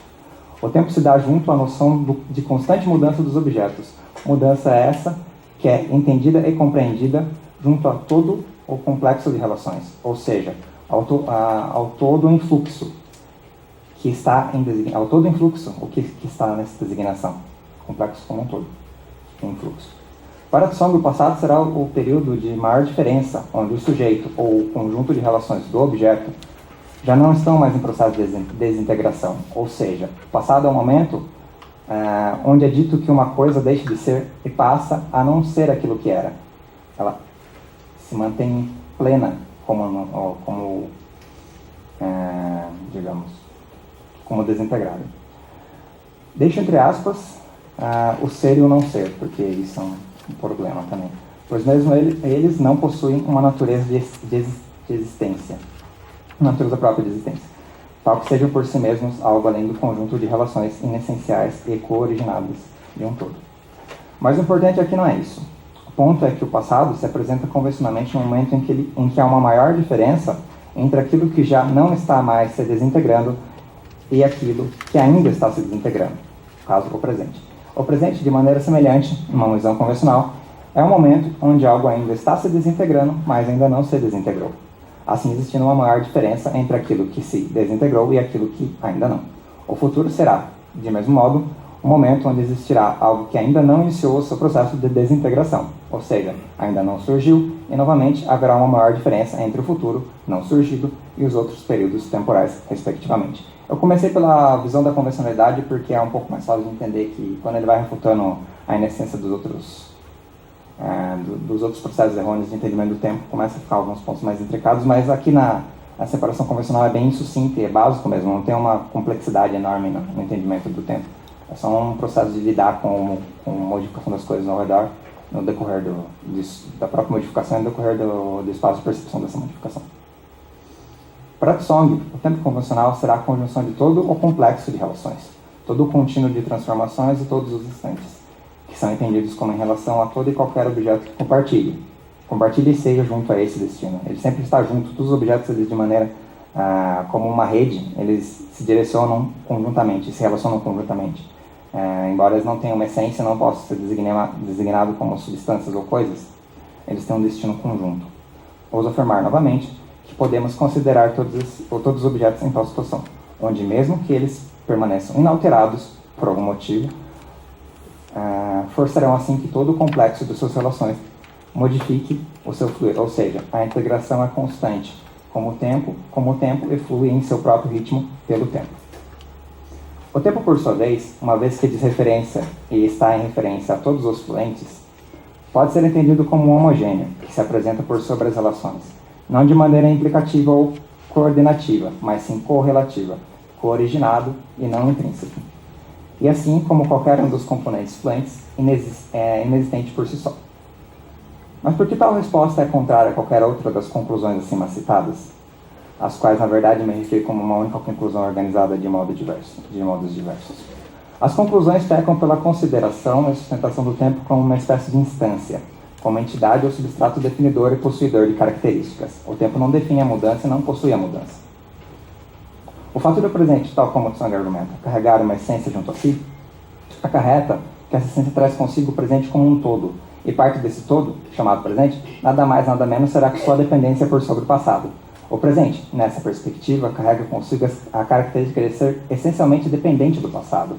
O tempo se dá junto à noção de constante mudança dos objetos. Mudança essa que é entendida e compreendida junto a todo o complexo de relações, ou seja, ao todo influxo que está ao todo influxo o que está nessa designação, complexo como um todo, influxo. Para Tsong, o passado será o período de maior diferença, onde o sujeito ou o conjunto de relações do objeto já não estão mais em processo de desintegração, ou seja, o passado é o momento onde é dito que uma coisa deixa de ser e passa a não ser aquilo que era. Ela se mantém plena como desintegrada. Deixo entre aspas o ser e o não ser, porque isso é um problema também. Pois mesmo eles não possuem uma natureza de existência, uma natureza própria de existência, tal que sejam por si mesmos algo além do conjunto de relações inessenciais e co-originadas de um todo. Mas o importante aqui não é isso. O ponto é que o passado se apresenta convencionalmente no momento em que há uma maior diferença entre aquilo que já não está mais se desintegrando e aquilo que ainda está se desintegrando, no caso, o presente. O presente, de maneira semelhante, numa visão convencional, é um momento onde algo ainda está se desintegrando, mas ainda não se desintegrou. Assim, existindo uma maior diferença entre aquilo que se desintegrou e aquilo que ainda não. O futuro será, de mesmo modo, um momento onde existirá algo que ainda não iniciou o seu processo de desintegração, ou seja, ainda não surgiu, e novamente haverá uma maior diferença entre o futuro não surgido e os outros períodos temporais, respectivamente. Eu comecei pela visão da convencionalidade porque é um pouco mais fácil de entender que quando ele vai refutando a inocência dos outros processos errôneos de entendimento do tempo, começa a ficar alguns pontos mais intricados, mas aqui a separação convencional é bem sucinta e é básico mesmo, não tem uma complexidade enorme no entendimento do tempo. É só um processo de lidar com modificação das coisas ao redor no decorrer da própria modificação e no decorrer do espaço de percepção dessa modificação. Para Tsong, o tempo convencional será a conjunção de todo o complexo de relações, todo o contínuo de transformações e todos os instantes, que são entendidos como em relação a todo e qualquer objeto que compartilhe e seja junto a esse destino. Ele sempre está junto, todos os objetos eles de maneira como uma rede, eles se direcionam conjuntamente, se relacionam conjuntamente. Embora eles não tenham uma essência, não possam ser designados como substâncias ou coisas, eles têm um destino conjunto. Ouso afirmar novamente que podemos considerar todos os objetos em tal situação, onde mesmo que eles permaneçam inalterados por algum motivo, forçarão assim que todo o complexo de suas relações modifique o seu fluir, ou seja, a integração é constante, como o tempo e flui em seu próprio ritmo pelo tempo. O tempo, por sua vez, uma vez que diz referência e está em referência a todos os fluentes, pode ser entendido como um homogêneo, que se apresenta por sobre as relações, não de maneira implicativa ou coordenativa, mas sim correlativa, cooriginado e não intrínseco. E assim como qualquer um dos componentes fluentes, é inexistente por si só. Mas por que tal resposta é contrária a qualquer outra das conclusões acima citadas, as quais na verdade me refiro como uma única conclusão organizada de modos diversos? As conclusões pecam pela consideração e sustentação do tempo como uma espécie de instância, como entidade ou substrato definidor e possuidor de características. O tempo não define a mudança e não possui a mudança. O fato do presente, tal como Tsong argumenta, carregar uma essência junto a si, acarreta que essa essência traz consigo o presente como um todo, e parte desse todo, chamado presente, nada mais nada menos será que sua dependência por sobre o passado. O presente, nessa perspectiva, carrega consigo a característica de ser essencialmente dependente do passado.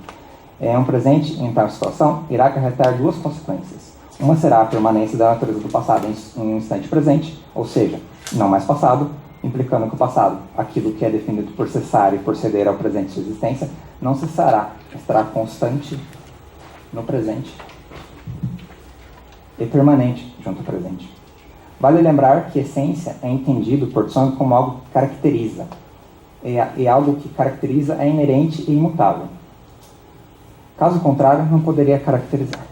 Um presente, em tal situação, irá acarretar duas consequências. Uma será a permanência da natureza do passado em um instante presente, ou seja, não mais passado, implicando que o passado, aquilo que é definido por cessar e por ceder ao presente de sua existência, não cessará, estará constante no presente e permanente junto ao presente. Vale lembrar que essência é entendido por Tsong como algo que caracteriza, e algo que caracteriza é inerente e imutável. Caso contrário, não poderia caracterizar.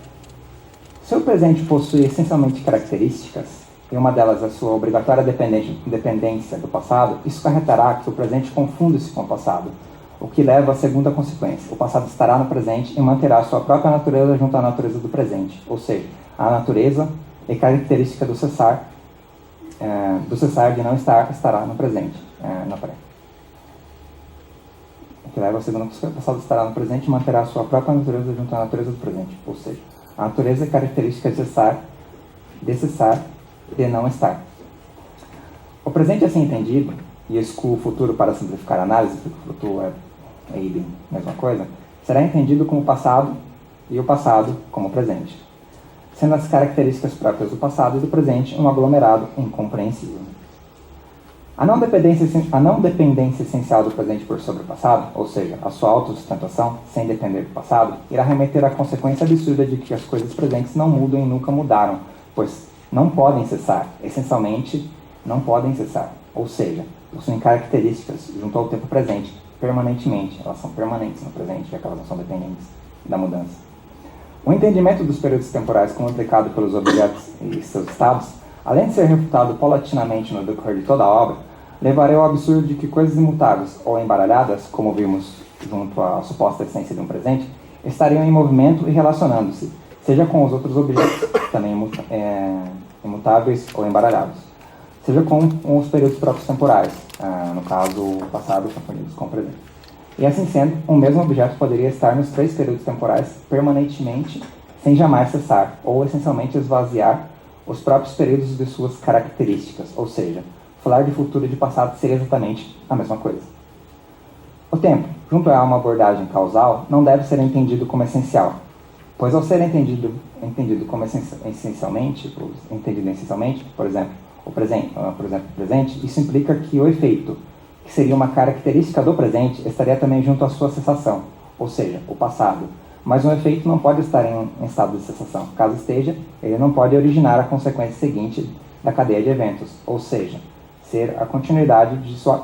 Se o presente possui essencialmente características, e uma delas é a sua obrigatória dependência do passado, isso acarretará que o presente confunda-se com o passado, o que leva à segunda consequência. O passado estará no presente e manterá sua própria natureza junto à natureza do presente, ou seja, a natureza e característica do cessar de não estar, estará no presente. O que leva à segunda consequência. O passado estará no presente e manterá sua própria natureza junto à natureza do presente, ou seja, a natureza e característica de cessar de não estar. O presente assim entendido, e excluo o futuro para simplificar a análise, porque o futuro é a mesma coisa, será entendido como passado e o passado como presente, sendo as características próprias do passado e do presente um aglomerado incompreensível. A não dependência essencial do presente por sobre o passado, ou seja, a sua autossustentação, sem depender do passado, irá remeter à consequência absurda de que as coisas presentes não mudam e nunca mudaram, pois não podem cessar, essencialmente não podem cessar, ou seja, possuem características junto ao tempo presente, permanentemente, elas são permanentes no presente, já que elas não são dependentes da mudança. O entendimento dos períodos temporais como aplicado pelos objetos e seus estados, além de ser refutado paulatinamente no decorrer de toda a obra, levaria ao absurdo de que coisas imutáveis ou embaralhadas, como vimos junto à suposta essência de um presente, estariam em movimento e relacionando-se, seja com os outros objetos, também imutáveis ou embaralhados, seja com os períodos próprios temporais, no caso, o passado confundidos com o presente. E assim sendo, o mesmo objeto poderia estar nos três períodos temporais permanentemente, sem jamais cessar, ou essencialmente esvaziar os próprios períodos de suas características, ou seja, falar de futuro e de passado seria exatamente a mesma coisa. O tempo, junto a uma abordagem causal, não deve ser entendido como essencial, pois ao ser entendido como essencialmente, por exemplo, o presente, isso implica que o efeito, que seria uma característica do presente, estaria também junto à sua cessação, ou seja, o passado. Mas um efeito não pode estar em estado de cessação. Caso esteja, ele não pode originar a consequência seguinte da cadeia de eventos, ou seja, ser a continuidade de sua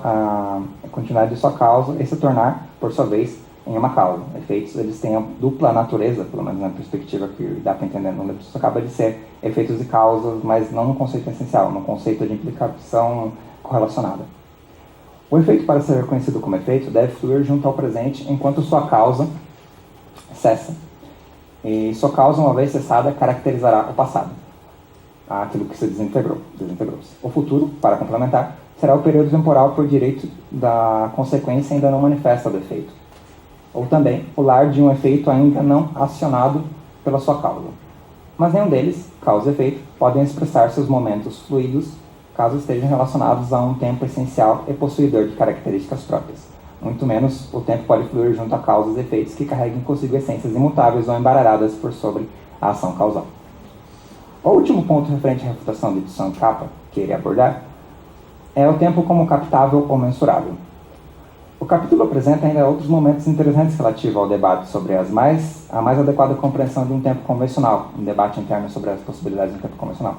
causa e se tornar, por sua vez, em uma causa. Efeitos, eles têm a dupla natureza, pelo menos na perspectiva que dá para entender no livro, isso acaba de ser efeitos e causas, mas não no conceito essencial, no conceito de implicação correlacionada. O efeito, para ser reconhecido como efeito, deve fluir junto ao presente enquanto sua causa cessa. E sua causa, uma vez cessada, caracterizará o passado, aquilo que se desintegrou-se. O futuro, para complementar, será o período temporal por direito da consequência ainda não manifesta do efeito, ou também o lar de um efeito ainda não acionado pela sua causa. Mas nenhum deles, causa e efeito, podem expressar seus momentos fluidos caso estejam relacionados a um tempo essencial e possuidor de características próprias. Muito menos o tempo pode fluir junto a causas e efeitos que carreguem consigo essências imutáveis ou embaralhadas por sobre a ação causal. O último ponto referente à refutação de Dusan Kappa que irei abordar é o tempo como captável ou mensurável. O capítulo apresenta ainda outros momentos interessantes relativos ao debate sobre a mais adequada compreensão de um tempo convencional, um debate interno sobre as possibilidades de um tempo convencional,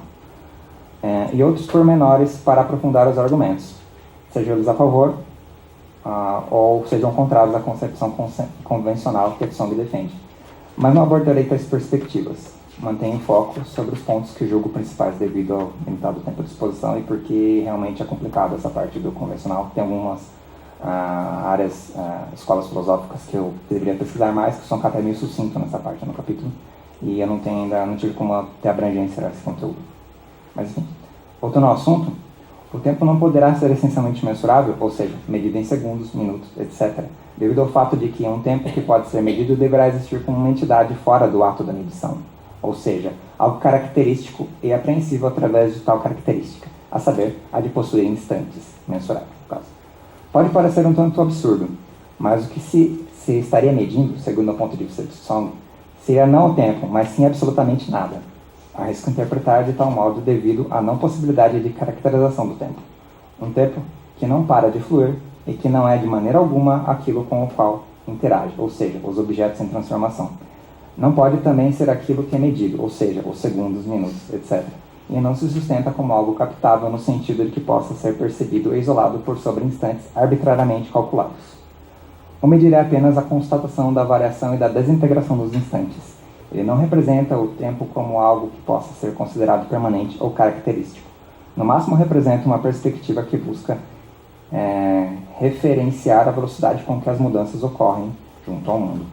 e outros pormenores para aprofundar os argumentos, sejam eles a favor ou sejam contrários à concepção convencional que a Tsong defende. Mas não abordarei tais perspectivas. Mantenho foco sobre os pontos que julgo principais devido ao limitado tempo de exposição e porque realmente é complicado essa parte do convencional. Tem algumas áreas, escolas filosóficas que eu deveria pesquisar mais, que são até meio sucinto nessa parte no capítulo, e eu não tive como ter abrangência nesse conteúdo. Mas enfim, voltando ao assunto, o tempo não poderá ser essencialmente mensurável, ou seja, medido em segundos, minutos, etc., devido ao fato de que um tempo que pode ser medido deverá existir como uma entidade fora do ato da medição, ou seja, algo característico e apreensível através de tal característica, a saber, a de possuir instantes, mensurável, no caso. Pode parecer um tanto absurdo, mas o que se estaria medindo, segundo o ponto de vista de Tsong, seria não o tempo, mas sim absolutamente nada. Arrisco interpretar de tal modo devido à não possibilidade de caracterização do tempo. Um tempo que não para de fluir e que não é de maneira alguma aquilo com o qual interage, ou seja, os objetos em transformação. Não pode também ser aquilo que é medido, ou seja, os segundos, minutos, etc., e não se sustenta como algo captável no sentido de que possa ser percebido e isolado por sobre instantes arbitrariamente calculados. O medir é apenas a constatação da variação e da desintegração dos instantes. Ele não representa o tempo como algo que possa ser considerado permanente ou característico. No máximo, representa uma perspectiva que busca referenciar a velocidade com que as mudanças ocorrem junto ao mundo.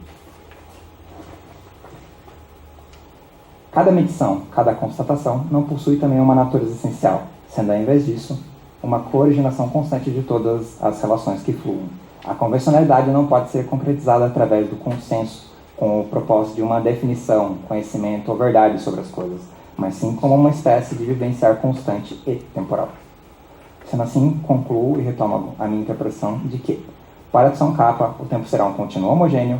Cada medição, cada constatação, não possui também uma natureza essencial, sendo, ao invés disso, uma coordenação constante de todas as relações que fluem. A convencionalidade não pode ser concretizada através do consenso, com o propósito de uma definição, conhecimento ou verdade sobre as coisas, mas sim como uma espécie de vivenciar constante e temporal. Sendo assim, concluo e retomo a minha interpretação de que, para Tsong Kappa, o tempo será um contínuo homogêneo,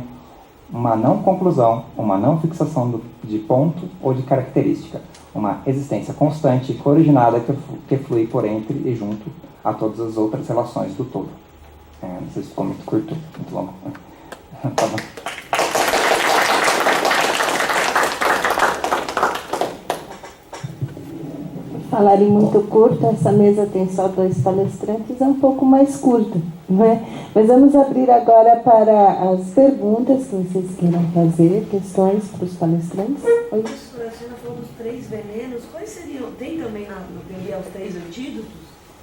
uma não conclusão, uma não fixação de ponto ou de característica, uma existência constante e cooriginada que flui por entre e junto a todas as outras relações do todo. Não sei se ficou muito curto, muito longo. Tá bom. Falarem muito curto, essa mesa tem só 2 palestrantes, é um pouco mais curta, não é? Mas vamos abrir agora para as perguntas que vocês queiram fazer, questões para os palestrantes. Oi? A senhora falou dos 3 venenos, quais seriam? Tem também na teoria os 3 antídotos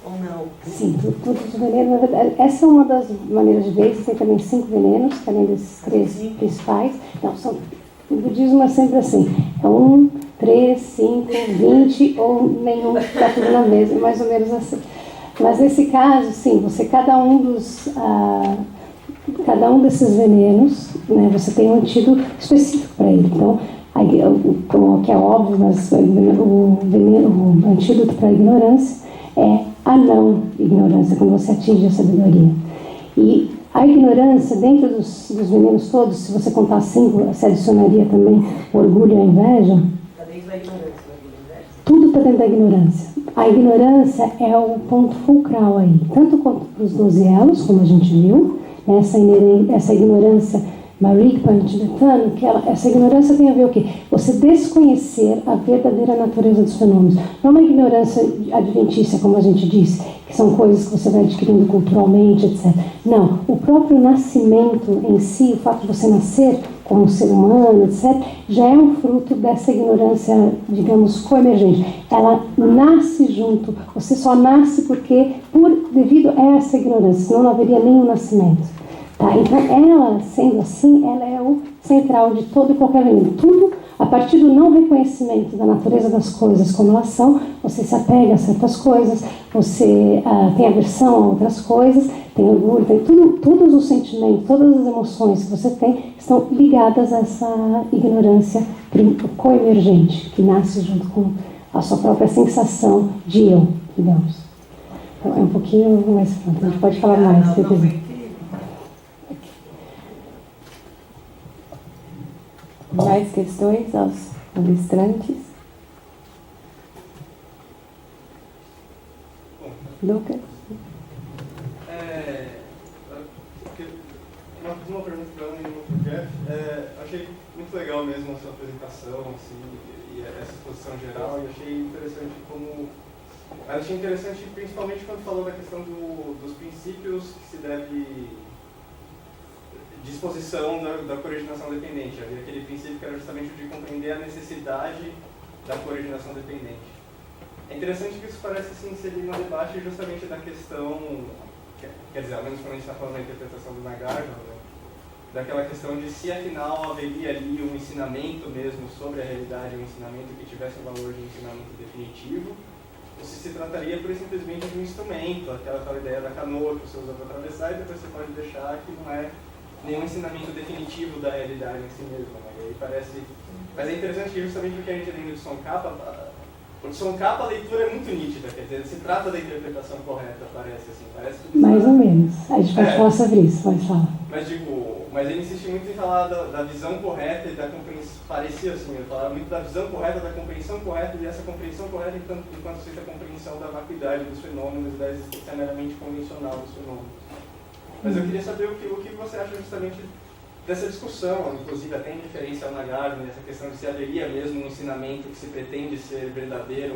ou não? Sim, todos os venenos, na verdade, essa é uma das maneiras de ver, tem também 5 venenos, que além desses 3 principais. Não, o budismo é sempre assim, é 1, 3, 5, 20 ou nenhum, está tudo na mesa, mais ou menos assim. Mas nesse caso, sim, cada um desses venenos, né, você tem um antídoto específico para ele. Então, como que é óbvio, mas o antídoto para a ignorância é a não ignorância, quando você atinge a sabedoria. E a ignorância, dentro dos venenos todos, se você contar 5, você adicionaria também o orgulho e a inveja? Está dentro da ignorância, Tudo está dentro da ignorância. A ignorância é o ponto fulcral aí, tanto quanto para os 12 elos, como a gente viu, né, essa ignorância marikpa tibetano, que essa ignorância tem a ver o quê? Você desconhecer a verdadeira natureza dos fenômenos. Não é uma ignorância adventícia, como a gente disse, que são coisas que você vai adquirindo culturalmente, etc. Não, o próprio nascimento em si, o fato de você nascer como ser humano, etc., já é um fruto dessa ignorância, digamos, coemergente. Ela nasce junto, você só nasce porque, devido a essa ignorância, senão não haveria nenhum nascimento. Tá? Então, ela, sendo assim, ela é o central de todo e qualquer veneno. Tudo, a partir do não reconhecimento da natureza das coisas como elas são, você se apega a certas coisas, você tem aversão a outras coisas, tem orgulho, tem todos os sentimentos, todas as emoções que você tem estão ligadas a essa ignorância coemergente, que nasce junto com a sua própria sensação de eu, digamos. Então, é um pouquinho mais pronto, a gente pode falar mais, se quiser. Mais questões aos palestrantes? Lucas? Uma pergunta para o Ana e uma para o Jeff. Achei muito legal mesmo a sua apresentação assim, e essa exposição geral, e achei interessante principalmente quando falou da questão dos princípios que se deve disposição da coordenação dependente. Havia aquele princípio que era justamente o de compreender a necessidade da coordenação dependente. É interessante que isso parece se inserir no debate justamente da questão, quer dizer, ao menos quando a gente está falando da interpretação do Nagarjuna, né, daquela questão de se afinal haveria ali um ensinamento mesmo sobre a realidade, um ensinamento que tivesse o valor de um ensinamento definitivo, ou se trataria simplesmente de um instrumento, aquela tal ideia da canoa que você usa para atravessar e depois você pode deixar que não é nenhum ensinamento definitivo da realidade em si mesmo, né? E aí parece... Mas é interessante que justamente porque a gente lembra de Tsongkhapa, o Tsongkhapa a leitura é muito nítida, quer dizer, se trata da interpretação correta, parece assim, parece que... Mais ou menos, a gente pode falar sobre isso, pode falar. Mas ele insiste muito em falar da visão correta e da compreensão, parecia assim, ele falava muito da visão correta, da compreensão correta, e essa compreensão correta enquanto seja a compreensão da vacuidade dos fenômenos e da existência meramente convencional dos fenômenos. Mas eu queria saber o que você acha justamente dessa discussão, inclusive até em referência ao Nagarjuna, nessa questão de se haveria mesmo um ensinamento que se pretende ser verdadeiro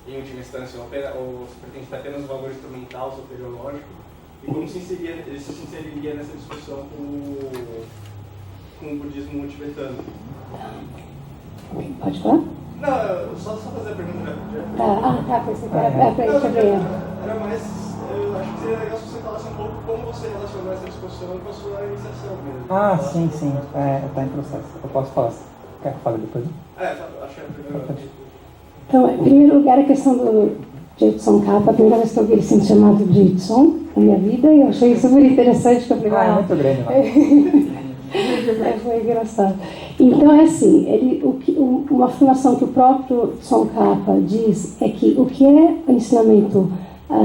em última instância, ou se pretende ter apenas um valor instrumental, soteriológico, e como ele se inseriria nessa discussão com o budismo tibetano. Pode falar? Não, só fazer a pergunta. Pensei que era para isso. Era mais... Eu acho que seria legal se você falasse um pouco como você relacionou essa discussão com a sua iniciação mesmo. Sim. Está em processo. Eu posso falar. Quer que eu fale depois? Acho que é a primeira. Então, em primeiro lugar, a questão do Tsongkhapa, a primeira vez que eu vi ele sendo chamado de Tsong na minha vida, e eu achei super interessante, que eu falei, é muito grande lá. Foi engraçado. Então, é assim, uma afirmação que o próprio Tsongkhapa diz é que o que é o ensinamento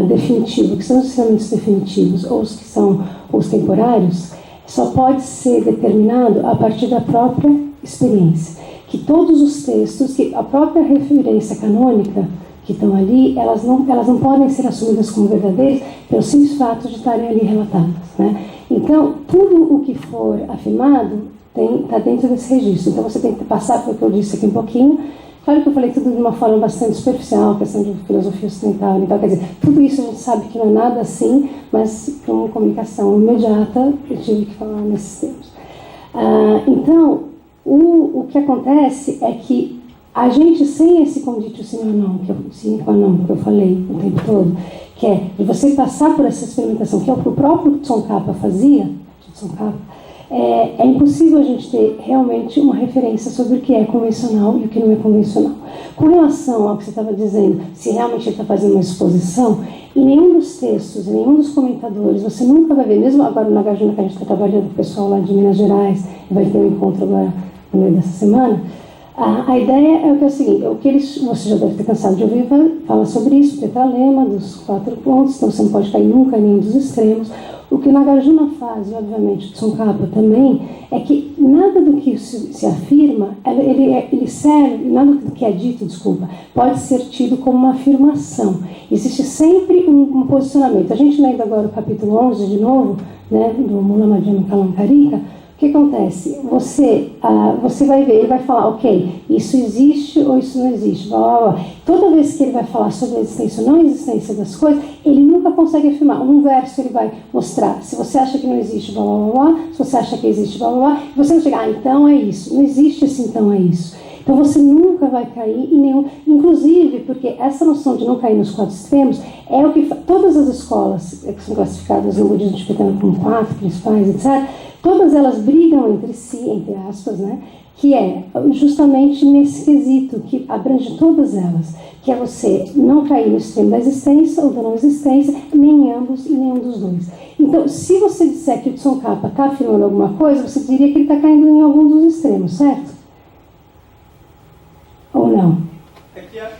definitivo, que são os ensinamentos definitivos ou os que são os temporários, só pode ser determinado a partir da própria experiência. Que todos os textos, que a própria referência canônica que estão ali, elas não podem ser assumidas como verdadeiras pelo simples fato de estarem ali relatadas, né? Então, tudo o que for afirmado está dentro desse registro. Então, você tem que passar pelo que eu disse aqui um pouquinho. Claro que eu falei tudo de uma forma bastante superficial, questão de filosofia ocidental e tal, quer dizer, tudo isso a gente sabe que não é nada assim, mas para uma comunicação imediata eu tive que falar nesses termos. Então, o que acontece é que a gente, sem esse conditio sine qua non que eu falei o tempo todo, que é de você passar por essa experimentação, que é o que o próprio Tsongkhapa fazia, é impossível a gente ter realmente uma referência sobre o que é convencional e o que não é convencional. Com relação ao que você estava dizendo, se realmente ele está fazendo uma exposição, em nenhum dos textos, em nenhum dos comentadores, você nunca vai ver, mesmo agora no Nagarjuna que a gente está trabalhando com o pessoal lá de Minas Gerais, e vai ter um encontro agora no meio dessa semana, A ideia é o seguinte, você já deve ter cansado de ouvir falar sobre isso, o tetralema dos 4 pontos, então você não pode cair nunca em nenhum dos extremos. O que o Nagarjuna faz, e obviamente o Tsongkhapa também, é que nada do que se afirma, ele serve, nada do que é dito, pode ser tido como uma afirmação. Existe sempre um posicionamento. A gente lendo agora o capítulo 11 de novo, né, do Mula Madhyama Kalankarika, o que acontece? Você vai ver, ele vai falar, ok, isso existe ou isso não existe, blá, blá, blá. Toda vez que ele vai falar sobre a existência ou não existência das coisas, ele nunca consegue afirmar. Um verso ele vai mostrar, se você acha que não existe, blá, blá, blá, blá, se você acha que existe, blá, blá, blá, e você não chega, então é isso. Não existe esse então é isso. Então você nunca vai cair em nenhum... Inclusive, porque essa noção de não cair nos 4 extremos é o que todas as escolas que são classificadas no budismo tibetano como 4 principais, etc., todas elas brigam entre si, entre aspas, né? Que é justamente nesse quesito que abrange todas elas, que é você não cair no extremo da existência ou da não existência, nem em ambos e nenhum dos dois. Então, se você disser que o Tsongkhapa está afirmando alguma coisa, você diria que ele está caindo em algum dos extremos, certo? Ou não? É que acho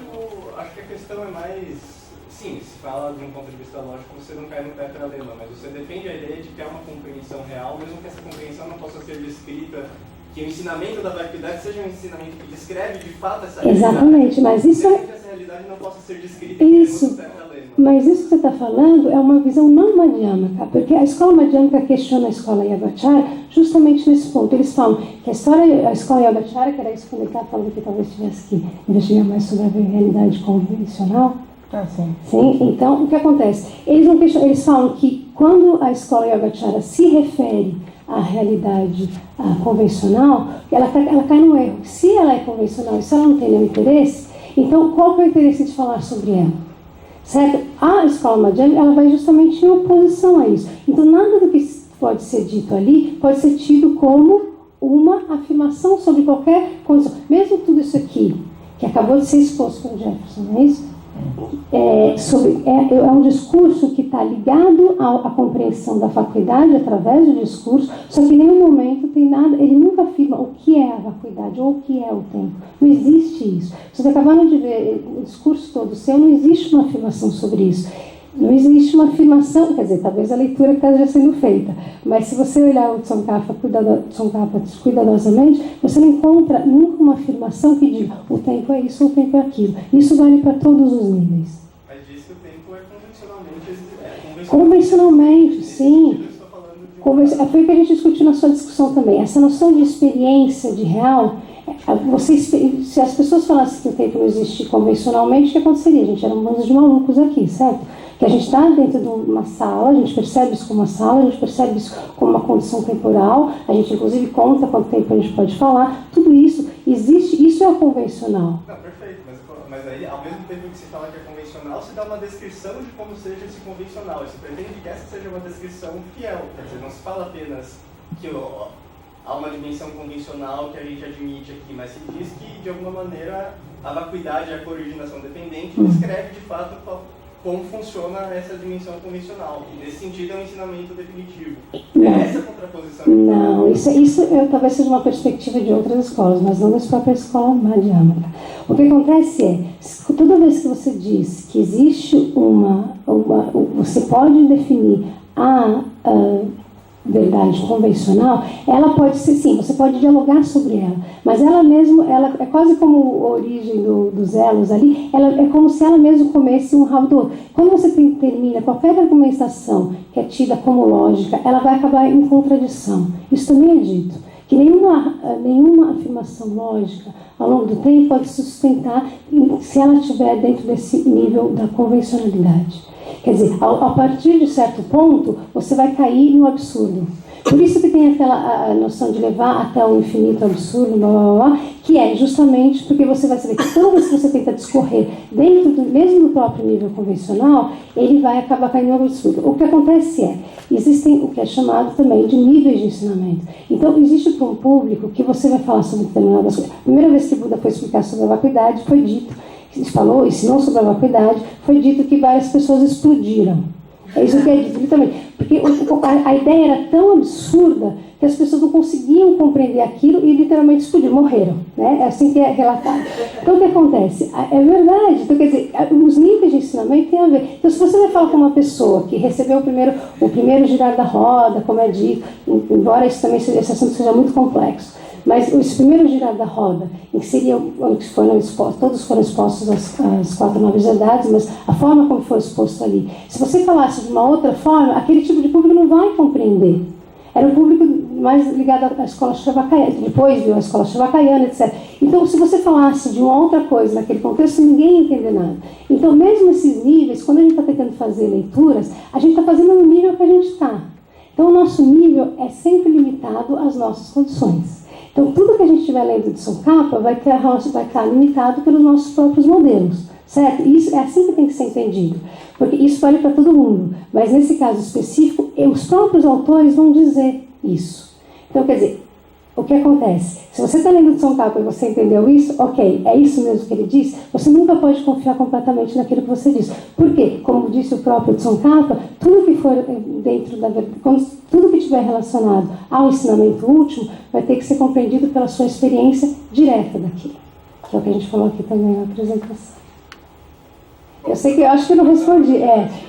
que a questão é mais... Sim, se fala de um ponto de vista lógico, você não cai no tetralema, mas você defende a ideia de que há uma compreensão real, mesmo que essa compreensão não possa ser descrita, que o ensinamento da vacuidade seja um ensinamento que descreve de fato essa realidade. Exatamente, mas isso é... que essa realidade não possa ser descrita em termos do tetralema. Mas isso que você está falando é uma visão não madhyamaka, porque a escola madhyamaka questiona a escola Yogacara justamente nesse ponto. Eles falam que a escola Yogacara, que era isso que ele estava falando, que talvez tivesse que investigar mais sobre a realidade convencional. Sim, então o que acontece? Eles falam que quando a escola Yogacara se refere à realidade convencional, ela cai no erro. Se ela é convencional e se ela não tem nenhum interesse, então qual que é o interesse de falar sobre ela? Certo? A escola Madhyamaka, ela vai justamente em oposição a isso. Então nada do que pode ser dito ali pode ser tido como uma afirmação sobre qualquer condição. Mesmo tudo isso aqui, que acabou de ser exposto pelo Jefferson, não é isso? É um discurso que está ligado à compreensão da vacuidade através do discurso, só que em nenhum momento tem nada, ele nunca afirma o que é a vacuidade ou o que é o tempo. Não existe isso. Vocês acabaram de ver o discurso todo seu, não existe uma afirmação sobre isso. Não existe uma afirmação, quer dizer, talvez a leitura que está já sendo feita, mas se você olhar o Tsongkhapa cuidadosamente, você não encontra nunca uma afirmação que diga o tempo é isso ou o tempo é aquilo. Isso vale para todos os níveis. Mas diz que o tempo é convencionalmente, sim. Foi o que a gente discutiu na sua discussão também. Essa noção de experiência, de real, se as pessoas falassem que o tempo não existe convencionalmente, o que aconteceria? A gente era um bando de malucos aqui, certo? Que a gente está dentro de uma sala, a gente percebe isso como uma sala, a gente percebe isso como uma condição temporal, a gente inclusive conta quanto tempo a gente pode falar, tudo isso existe, isso é o convencional. Não, perfeito, mas aí ao mesmo tempo que se fala que é convencional, se dá uma descrição de como seja esse convencional, e se pretende que essa seja uma descrição fiel, quer dizer, não se fala apenas que há uma dimensão convencional que a gente admite aqui, mas se diz que de alguma maneira a vacuidade e a cooriginação dependente descreve de fato como funciona essa dimensão convencional. E nesse sentido é um ensinamento definitivo. Essa contraposição... Não, isso talvez seja uma perspectiva de outras escolas, mas não da própria escola Madhyamaka. O que acontece é, toda vez que você diz que existe você pode definir a verdade convencional, ela pode ser, sim, você pode dialogar sobre ela, mas ela mesmo, ela é quase como a origem dos elos ali, ela é como se ela mesmo comesse um rabo do outro. Quando você termina qualquer argumentação que é tida como lógica, ela vai acabar em contradição. Isso também é dito, que nenhuma afirmação lógica ao longo do tempo pode se sustentar se ela estiver dentro desse nível da convencionalidade. Quer dizer, a partir de certo ponto, você vai cair no absurdo. Por isso que tem aquela noção de levar até o infinito absurdo, blá, blá, blá, que é justamente porque você vai saber que toda vez que você tenta discorrer dentro mesmo do próprio nível convencional, ele vai acabar caindo no absurdo. O que acontece existem o que é chamado também de níveis de ensinamento. Então, existe para um público que você vai falar sobre determinadas coisas. A primeira vez que Buda foi explicar sobre a vacuidade, foi dito, ensinou sobre a vacuidade, foi dito que várias pessoas explodiram. É isso que é dito, literalmente. Porque a ideia era tão absurda que as pessoas não conseguiam compreender aquilo e literalmente explodiram, morreram. Né? É assim que é relatado. Então, o que acontece? É verdade. Então, quer dizer, os níveis de ensinamento têm a ver. Então, se você vai falar com uma pessoa que recebeu o primeiro girar da roda, como é dito, embora esse assunto seja muito complexo, mas esse primeiro girar da roda, em que seria, onde todos foram expostos às 4 novas verdades, mas a forma como foi exposto ali, se você falasse de uma outra forma, aquele tipo de público não vai compreender. Era um público mais ligado à escola chavacaiana, depois viu a escola chavacaiana, etc. Então, se você falasse de uma outra coisa naquele contexto, ninguém ia entender nada. Então, mesmo esses níveis, quando a gente está tentando fazer leituras, a gente está fazendo no nível que a gente está. Então, o nosso nível é sempre limitado às nossas condições. Então, tudo que a gente estiver lendo de Tsongkhapa vai estar limitado pelos nossos próprios modelos, certo? E isso é assim que tem que ser entendido, porque isso vale para todo mundo, mas nesse caso específico, os próprios autores vão dizer isso. Então, quer dizer, o que acontece? Se você está lendo de Tsongkhapa e você entendeu isso, ok, é isso mesmo que ele diz, você nunca pode confiar completamente naquilo que você diz. Por quê? Como disse o próprio Tsongkhapa, tudo que for dentro da verdade, tudo que estiver relacionado ao ensinamento último, vai ter que ser compreendido pela sua experiência direta daquilo. Que é o que a gente falou aqui também na apresentação. Eu sei que eu acho que eu não respondi.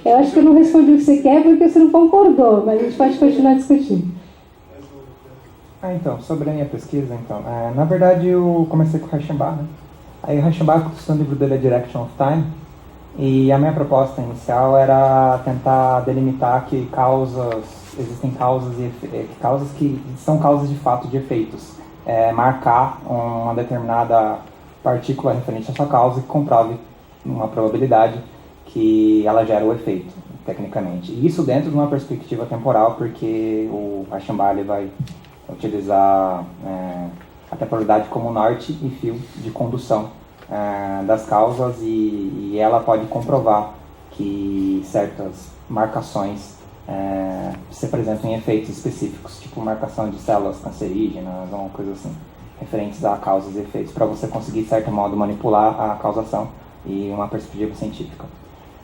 Eu acho que eu não respondi o que você quer porque você não concordou, mas a gente pode continuar discutindo. Então, sobre a minha pesquisa, na verdade eu comecei com o Reichenbach, né? Aí o Reichenbach, o livro dele é Direction of Time, e a minha proposta inicial era tentar delimitar que existem causas que são causas de fato de efeitos, marcar uma determinada partícula referente à sua causa e que comprove uma probabilidade que ela gera o efeito, tecnicamente. E isso dentro de uma perspectiva temporal, porque o Reichenbach ele vai utilizar a temporalidade como norte e fio de condução das causas e ela pode comprovar que certas marcações se apresentam em efeitos específicos, tipo marcação de células cancerígenas, uma coisa assim, referentes a causas e efeitos, para você conseguir, de certo modo, manipular a causação e uma perspectiva científica.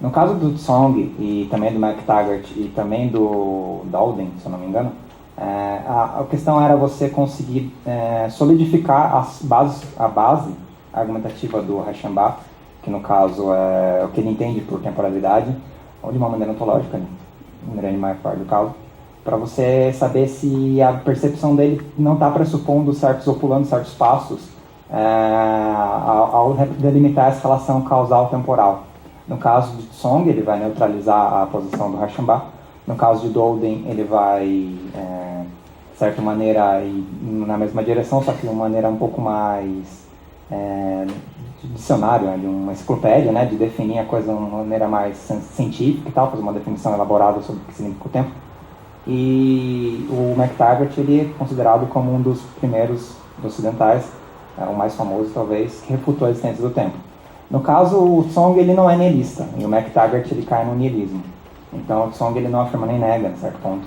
No caso do Tsong e também do McTaggart e também do Dalden, se eu não me engano, a questão era você conseguir solidificar a base argumentativa do Reichenbach, que no caso é o que ele entende por temporalidade, ou de uma maneira ontológica, em grande maior parte do caso, para você saber se a percepção dele não está pressupondo ou pulando certos passos ao delimitar essa relação causal-temporal. No caso de Tsong, ele vai neutralizar a posição do Reichenbach. No caso de Dalden, ele vai, de certa maneira, ir na mesma direção, só que de uma maneira um pouco mais de dicionário, de uma enciclopédia, né, de definir a coisa de uma maneira mais científica e tal, fazer uma definição elaborada sobre o que significa o tempo. E o McTaggart, ele é considerado como um dos primeiros ocidentais, o mais famoso talvez, que refutou a existência do tempo. No caso, o Tsong ele não é nihilista, e o McTaggart ele cai no nihilismo. Então o Tsong ele não afirma nem nega, em certo ponto,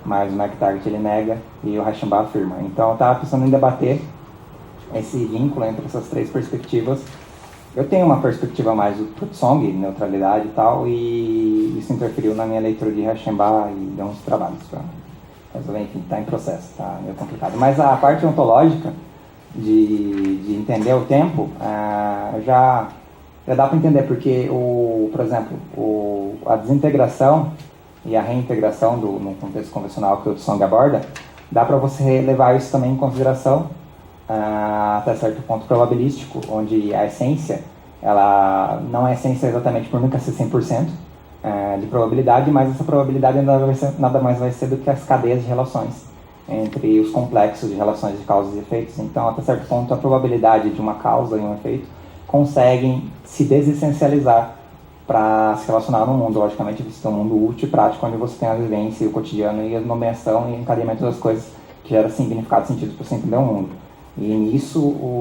mas o McTaggart ele nega e o Reichenbach afirma. Então eu estava pensando em debater esse vínculo entre essas três perspectivas. Eu tenho uma perspectiva mais do Tsong, neutralidade e tal, e isso interferiu na minha leitura de Reichenbach e deu uns trabalhos para resolver, enfim, está em processo, está meio complicado. Mas a parte ontológica de entender o tempo já dá para entender, porque, por exemplo, a desintegração e a reintegração no contexto convencional que o Tsong aborda, dá para você levar isso também em consideração até certo ponto probabilístico, onde a essência, ela não é essência exatamente por nunca ser 100% de probabilidade, mas essa probabilidade nada mais vai ser do que as cadeias de relações entre os complexos de relações de causas e efeitos. Então, até certo ponto, a probabilidade de uma causa e um efeito conseguem se desessencializar para se relacionar no mundo. Logicamente, você tem um mundo útil e prático, onde você tem a vivência, o cotidiano e a nomeação e o encadeamento das coisas que gera significado e sentido para você entender o mundo. E nisso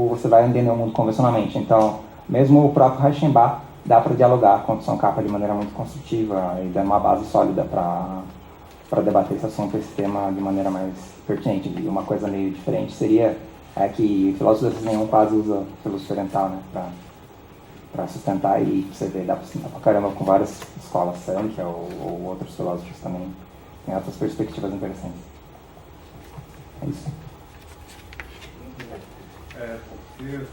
você vai entender o mundo convencionalmente. Então, mesmo o próprio Reichenbach dá para dialogar com o Tsongkhapa de maneira muito construtiva e dando uma base sólida para debater esse assunto, esse tema de maneira mais pertinente. E uma coisa meio diferente seria que filósofos nenhum quase usa filosofia oriental, né, para sustentar, e você vê, dá para sustentar pra caramba com várias escolas, Sankhya ou outros filósofos também, tem outras perspectivas interessantes. É isso. Queria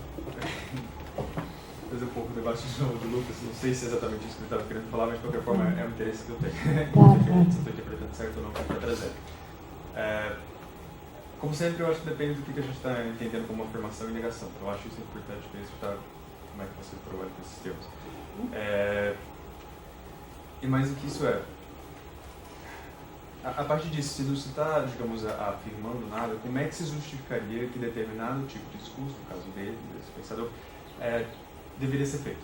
fazer um pouco o debate de novo de Lucas, não sei se é exatamente isso que ele estava querendo falar, mas de qualquer forma é um interesse que eu tenho. Se eu estou interpretando certo ou não, para trazer. Como sempre, eu acho que depende do que a gente está entendendo como afirmação e negação. Eu acho isso importante para escutar como é que você trabalha com esses termos. E mais do que isso a partir disso, se não se está, digamos, afirmando nada, como é que se justificaria que determinado tipo de discurso, no caso dele, desse pensador, deveria ser feito?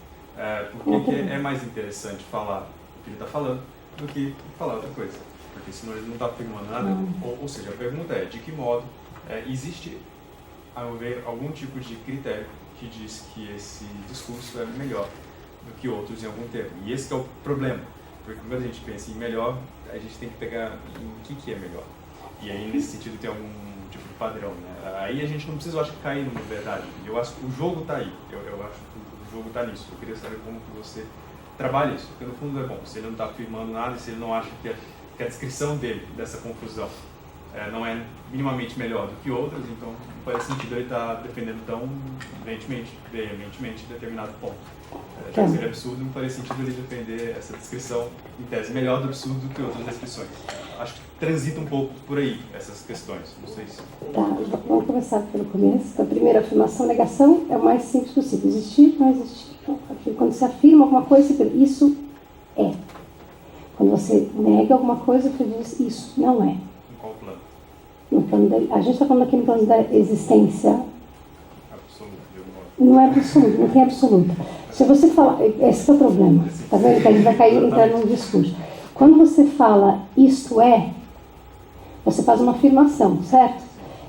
Porque é mais interessante falar o que ele está falando do que falar outra coisa. Porque senão ele não está afirmando nada. Ou seja, a pergunta é, de que modo existe, a meu ver, algum tipo de critério que diz que esse discurso é melhor do que outros em algum termo? E esse que é o problema. Porque quando a gente pensa em melhor, a gente tem que pegar em o que é melhor. E aí, nesse sentido, tem algum tipo de padrão, né? Aí a gente não precisa, eu acho, cair numa verdade. Eu acho que o jogo está aí. Eu acho que o jogo está nisso. Eu queria saber como que você trabalha isso. Porque, no fundo, é bom. Se ele não está afirmando nada, se ele não acha que a descrição dele, dessa confusão, não é minimamente melhor do que outras, então não faz sentido ele estar defendendo tão veementemente determinado ponto. Já que seria absurdo, não faria sentido ele defender essa descrição, em tese, melhor do absurdo do que outras descrições. Acho que transita um pouco por aí essas questões. Não sei se... Tá, vamos começar pelo começo. A primeira afirmação, negação, é o mais simples possível. Existir, não existir. Então, quando você afirma alguma coisa, você diz, isso é. Quando você nega alguma coisa, você diz, isso não é. Em qual plano? No plano a gente está falando aqui no plano da existência. Absoluto. Não é absoluto, não tem absoluto. Se você falar, esse é o problema, tá vendo? Que a gente vai entrar num discurso. Quando você fala isto é, você faz uma afirmação, certo?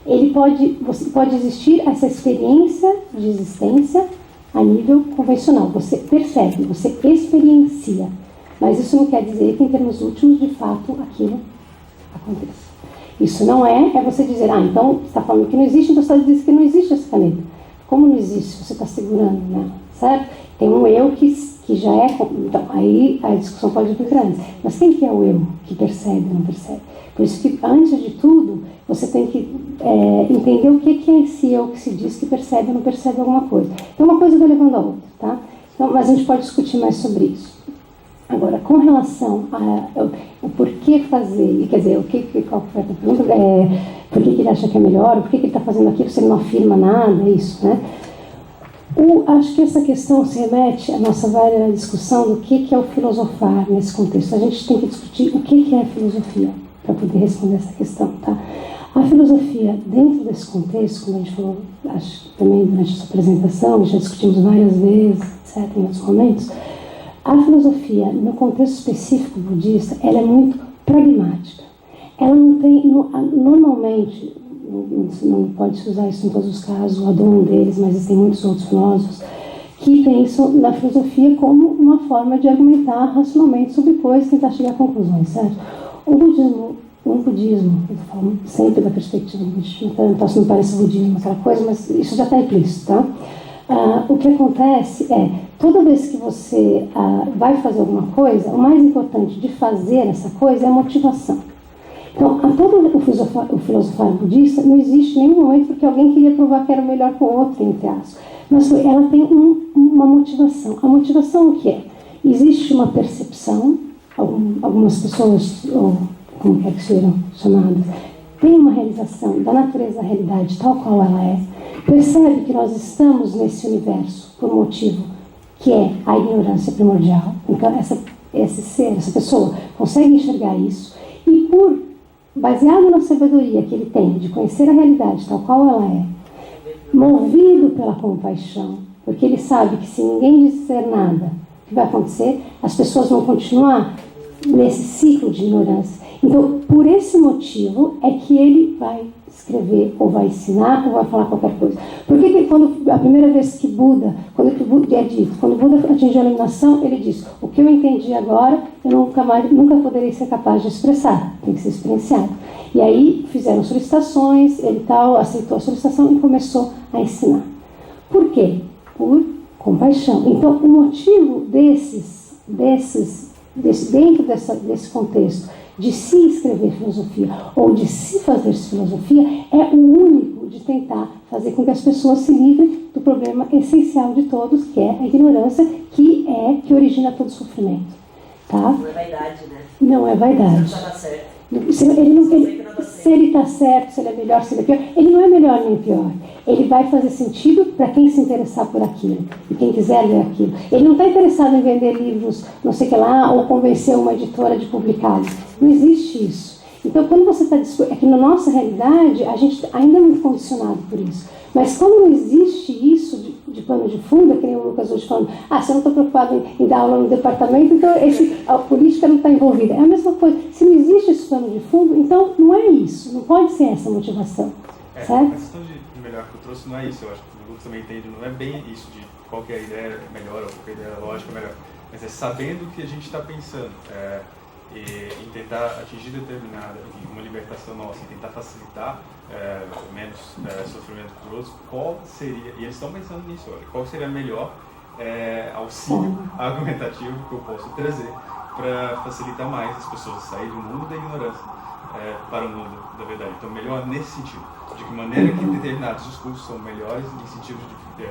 Você pode existir essa experiência de existência a nível convencional. Você percebe, você experiencia. Mas isso não quer dizer que em termos últimos, de fato, aquilo aconteça. Isso não é você dizer, então você está falando que não existe, então você diz que não existe essa caneta. Como não existe? Você está segurando nela, certo? Tem um eu que já é... Então, aí a discussão pode ir grande. Mas quem que é o eu que percebe ou não percebe? Por isso que, antes de tudo, você tem que entender o que é esse eu que se diz que percebe ou não percebe alguma coisa. Então, uma coisa vai levando a outra, tá? Então, mas a gente pode discutir mais sobre isso. Agora, com relação ao porquê fazer, e quer dizer, qual foi a pergunta? Por que ele acha que é melhor? Por que ele está fazendo aquilo se ele não afirma nada? É isso, né? Acho que essa questão se remete à nossa vária discussão do que é o filosofar nesse contexto. A gente tem que discutir o que é a filosofia para poder responder essa questão, tá? A filosofia, dentro desse contexto, como a gente falou, acho que também durante essa apresentação, já discutimos várias vezes, etc., em outros momentos, a filosofia, no contexto específico budista, ela é muito pragmática. Ela não tem, normalmente, não pode-se usar isso em todos os casos, o Adorno deles, mas existem muitos outros filósofos que pensam na filosofia como uma forma de argumentar racionalmente sobre coisas e tentar chegar a conclusões, certo? O budismo, eu falo sempre da perspectiva budista, então não parece budismo, aquela coisa, mas isso já está implícito, tá? O que acontece toda vez que você vai fazer alguma coisa, o mais importante de fazer essa coisa é a motivação. Então, todo o filosofar budista não existe em nenhum momento porque alguém queria provar que era melhor com o outro, entre aspas. Mas ela tem uma motivação. A motivação o que é? Existe uma percepção, algumas pessoas, ou como quer que sejam chamadas, tem uma realização da natureza da realidade tal qual ela é, percebe que nós estamos nesse universo por um motivo que é a ignorância primordial. Então, essa pessoa consegue enxergar isso e, baseado na sabedoria que ele tem de conhecer a realidade tal qual ela é, movido pela compaixão, porque ele sabe que se ninguém disser nada, o que vai acontecer? As pessoas vão continuar nesse ciclo de ignorância. Então, por esse motivo é que ele vai escrever, ou vai ensinar, ou vai falar qualquer coisa. Por que quando a primeira vez que Buda, quando Buda atingiu a iluminação, ele diz, o que eu entendi agora, eu nunca poderei ser capaz de expressar, tem que ser experienciado. E aí fizeram solicitações, ele aceitou a solicitação e começou a ensinar. Por quê? Por Compaixão. Então, o motivo dentro desse contexto de se escrever filosofia ou de se fazer filosofia é o único de tentar fazer com que as pessoas se livrem do problema essencial de todos, que é a ignorância, que origina todo sofrimento. Tá? Não é vaidade, né? Não é vaidade. Você não tá certo. Se ele está certo, se ele é melhor, se ele é pior, ele não é melhor nem pior. Ele vai fazer sentido para quem se interessar por aquilo e quem quiser ler aquilo. Ele não está interessado em vender livros, não sei o que lá, ou convencer uma editora de publicá-los. Não existe isso. Então, quando você está disposto... É que na nossa realidade, a gente ainda é muito condicionado por isso. Mas quando não existe isso de pano de fundo, é que nem o Lucas hoje falando, se eu não estou preocupado em dar aula no departamento, então a política não está envolvida. É a mesma coisa. Se não existe esse pano de fundo, então não é isso. Não pode ser essa motivação. Certo? A questão de melhor que eu trouxe não é isso. Eu acho que o Lucas também entende, não é bem isso de qual que é a ideia melhor ou qual que é a ideia lógica melhor. Mas é sabendo o que a gente está pensando. Em tentar atingir uma libertação nossa, em tentar facilitar menos sofrimento para outros, qual seria, e eles estão pensando nisso, olha, qual seria melhor auxílio argumentativo que eu posso trazer para facilitar mais as pessoas a sair do mundo da ignorância para o mundo da verdade. Então, melhor nesse sentido, de que maneira que determinados discursos são melhores em sentido de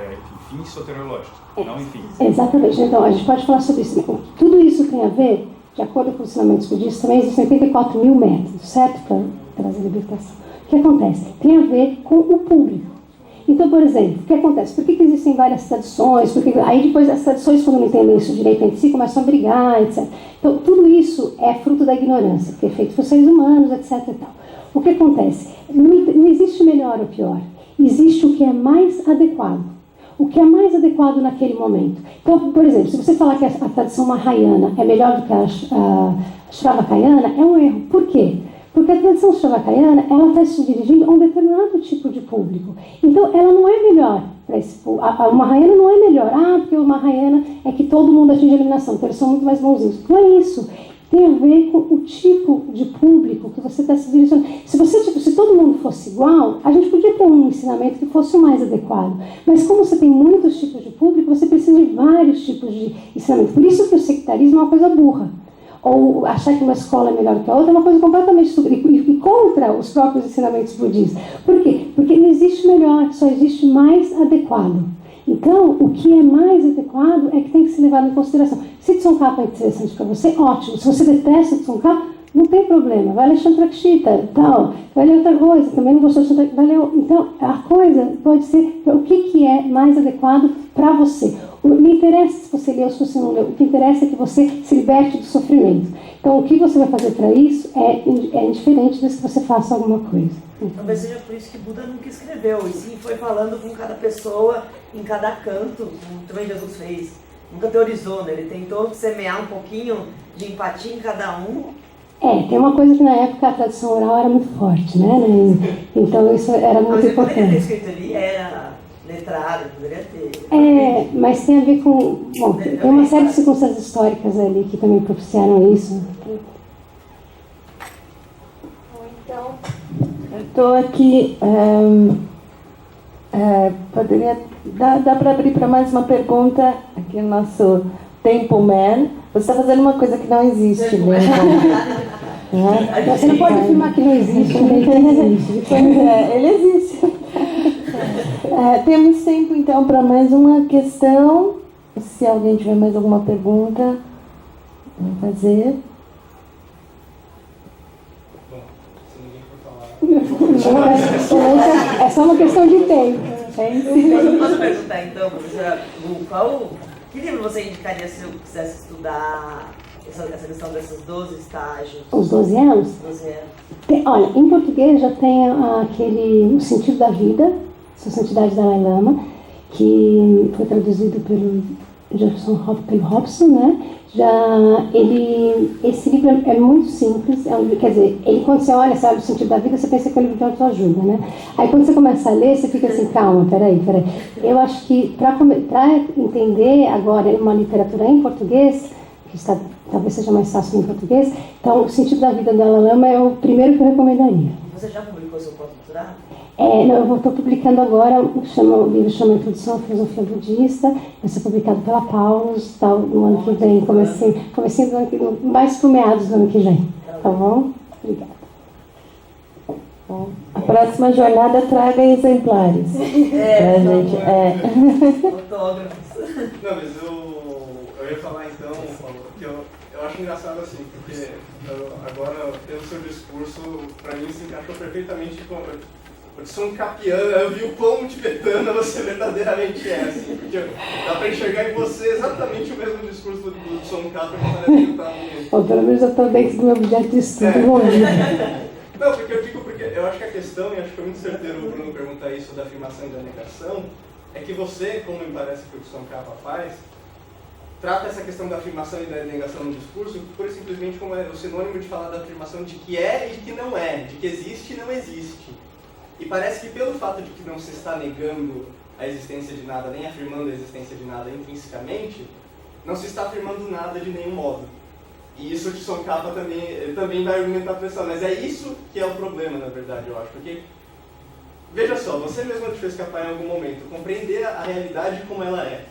fins soteriológicos, não em fins. Exatamente. Então, a gente pode falar sobre isso. Tudo isso tem a ver, de acordo com os ensinamentos budistas, também existem 84 mil métodos, certo? Para trazer libertação. O que acontece? Tem a ver com o público. Então, por exemplo, o que acontece? Por que existem várias tradições? Aí depois as tradições, quando não entendem isso direito entre si, começam a brigar, etc. Então, tudo isso é fruto da ignorância, que é feito por seres humanos, etc. E tal. O que acontece? Não existe melhor ou pior. Existe o que é mais adequado. O que é mais adequado naquele momento. Então, por exemplo, se você falar que a tradição Mahayana é melhor do que a Shravakayana, é um erro. Por quê? Porque a tradição Shravakayana, ela está se dirigindo a um determinado tipo de público. Então, ela não é melhor para esse público. O Mahayana não é melhor. Porque o Mahayana é que todo mundo atinge a iluminação, então eles são muito mais bonzinhos. Não é isso. Tem a ver com o tipo de público que você está se direcionando. Se todo mundo fosse igual, a gente podia ter um ensinamento que fosse o mais adequado. Mas como você tem muitos tipos de público, você precisa de vários tipos de ensinamento. Por isso que o sectarismo é uma coisa burra. Ou achar que uma escola é melhor que a outra é uma coisa completamente estúpida e contra os próprios ensinamentos budistas. Por quê? Porque não existe melhor, só existe mais adequado. Então, o que é mais adequado é que tem que ser levado em consideração. Se Tsongkhapa é interessante para você, ótimo. Se você detesta Tsongkhapa, não tem problema. Vai ler Shantrakshita, tal. Vai ler outra coisa. Também não gostou de Shantrakshita, vai ler... Então, a coisa pode ser o que é mais adequado para você. Não interessa se você leu ou se você não leu. O que interessa é que você se liberte do sofrimento. Então, o que você vai fazer para isso é indiferente desde que você faça alguma coisa. Talvez seja por isso que Buda nunca escreveu, e sim foi falando com cada pessoa, em cada canto, como também Jesus fez. Nunca teorizou, né? Ele tentou semear um pouquinho de empatia em cada um. Tem uma coisa que na época a tradição oral era muito forte, né? Então isso era muito importante. Mas ele poderia ter escrito ali, era letrado, poderia ter... mas tem a ver com... Bom, tem uma série de circunstâncias históricas ali que também propiciaram isso. Eu estou aqui, poderia dá para abrir para mais uma pergunta aqui no nosso Temple Man. Você está fazendo uma coisa que não existe, né? Você não pode afirmar que não existe, ele existe. Temos tempo então para mais uma questão. Se alguém tiver mais alguma pergunta, vamos fazer. É só uma questão de tempo. Posso perguntar então, professora Lu, que livro você indicaria se eu quisesse estudar essa questão desses 12 estágios? Os 12 anos? 12 anos. Olha, em português já tem O Sentido da Vida, Sua Santidade Dalai Lama, que foi traduzido pelo Hobson, né? Esse livro é muito simples, quer dizer, quando você olha o sentido da vida, você pensa que é um livro de autoajuda, né? Aí quando você começa a ler, você fica assim, calma, peraí. Eu acho que para entender agora uma literatura em português, que talvez seja mais fácil em português, então o sentido da vida do Dalai Lama é o primeiro que eu recomendaria. Você já publicou seu pós-doutorado? Eu estou publicando agora, o livro chama Introdução à Filosofia Budista, vai ser publicado pela Paulus, no ano que vem, comecinho do ano que vem, mais pro meados do ano que vem, tá bom? Obrigada. Bom, a próxima jornada traga exemplares. Fotógrafos. Não, mas eu ia falar então, que eu acho engraçado assim, porque agora, pelo seu discurso, para mim se encaixou perfeitamente com... Eu sou um capiano, eu vi o quão tibetana você verdadeiramente é, assim, porque dá para enxergar em você exatamente o mesmo discurso do Tsongkhapa quando pelo menos eu estou dentro do meu objeto de estudo. Não, porque eu acho que a questão, e acho que foi muito certeiro o Bruno perguntar isso da afirmação e da negação, é que você, como me parece que o Tsongkhapa faz, trata essa questão da afirmação e da negação no discurso pura e simplesmente como o sinônimo de falar da afirmação de que é e de que não é, de que existe e não existe. E parece que pelo fato de que não se está negando a existência de nada, nem afirmando a existência de nada intrinsecamente, não se está afirmando nada de nenhum modo. E isso que Tsongkhapa também vai argumentar a pressão, mas é isso que é o problema, na verdade, eu acho. Porque, veja só, você mesmo deixou escapar em algum momento, compreender a realidade como ela é.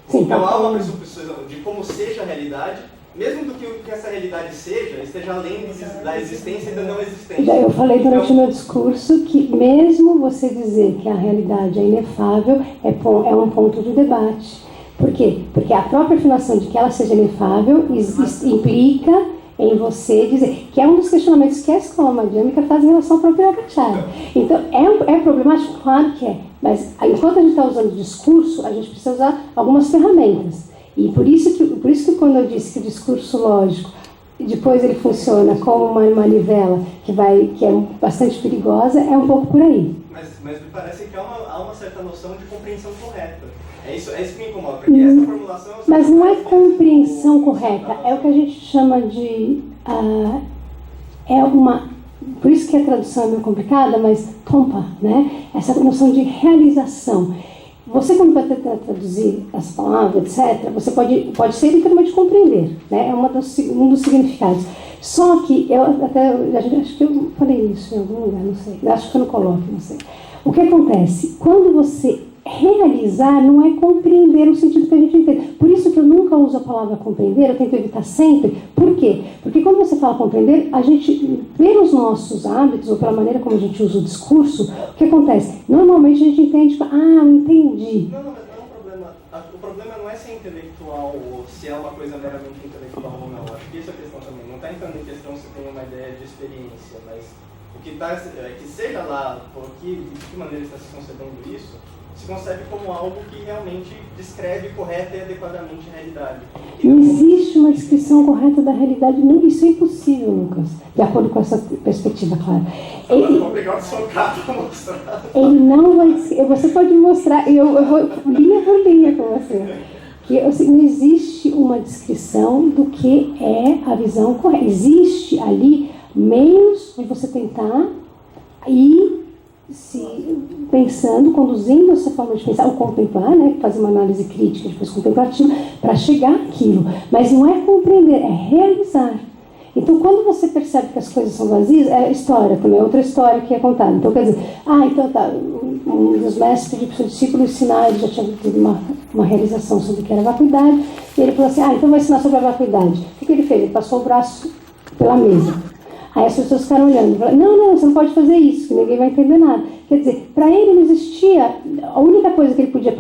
Sim, então há uma pressuposição de como seja a realidade, mesmo do que essa realidade seja, esteja além da existência e da não existência. Eu falei durante o meu discurso que mesmo você dizer que a realidade é inefável, é um ponto de debate. Por quê? Porque a própria afirmação de que ela seja inefável implica em você dizer, que é um dos questionamentos que a escola madhyamika faz em relação ao próprio Yogacara. Então, é problemático? Claro que é. Mas enquanto a gente está usando o discurso, a gente precisa usar algumas ferramentas. E por isso que quando eu disse que o discurso lógico, depois ele funciona como uma manivela que é bastante perigosa, é um pouco por aí. Mas me parece que há uma certa noção de compreensão correta. É isso que me incomoda, porque essa formulação... Mas não é compreensão correta, é o que a gente chama de... Por isso que a tradução é meio complicada, mas tompa, né? Essa noção de realização. Você, quando vai tentar traduzir as palavras, etc., você pode ser literalmente compreender, né? É um dos significados. Só que, acho que eu falei isso em algum lugar, não sei. Acho que eu não coloco, não sei. O que acontece? Quando você realizar, não é compreender no sentido que a gente entende. Por isso que eu nunca uso a palavra compreender, eu tento evitar sempre. Por quê? Porque quando você fala compreender, a gente, pelos nossos hábitos, ou pela maneira como a gente usa o discurso, o que acontece? Normalmente a gente entende, eu entendi. Não, mas não é um problema. O problema não é se é intelectual ou se é uma coisa meramente intelectual ou não. Acho que isso é a questão também. Não está entrando em questão se tem uma ideia de experiência, mas o que está é que seja lá, de que maneira está se concebendo isso, se concebe como algo que realmente descreve correta e adequadamente a realidade. Não existe uma descrição correta da realidade, não, isso é impossível, Lucas, de acordo com essa perspectiva, claro. Ele não vai... Você pode mostrar, eu vou linha por linha com você, que não existe uma descrição do que é a visão correta. Existe ali meios de você tentar ir se pensando, conduzindo essa forma de pensar, ou contemplar, né, fazer uma análise crítica, depois contemplativa, para chegar àquilo. Mas não é compreender, é realizar. Então, quando você percebe que as coisas são vazias, é história também, é outra história que é contada. Então, quer dizer, então tá, um dos mestres pediu para o seu discípulo ensinar, ele já tinha tido uma realização sobre o que era vacuidade, e ele falou assim, então vai ensinar sobre a vacuidade. O que ele fez? Ele passou o braço pela mesa. Aí as pessoas ficaram olhando, falaram, não, você não pode fazer isso, que ninguém vai entender nada. Quer dizer, para ele não existia, a única coisa que ele podia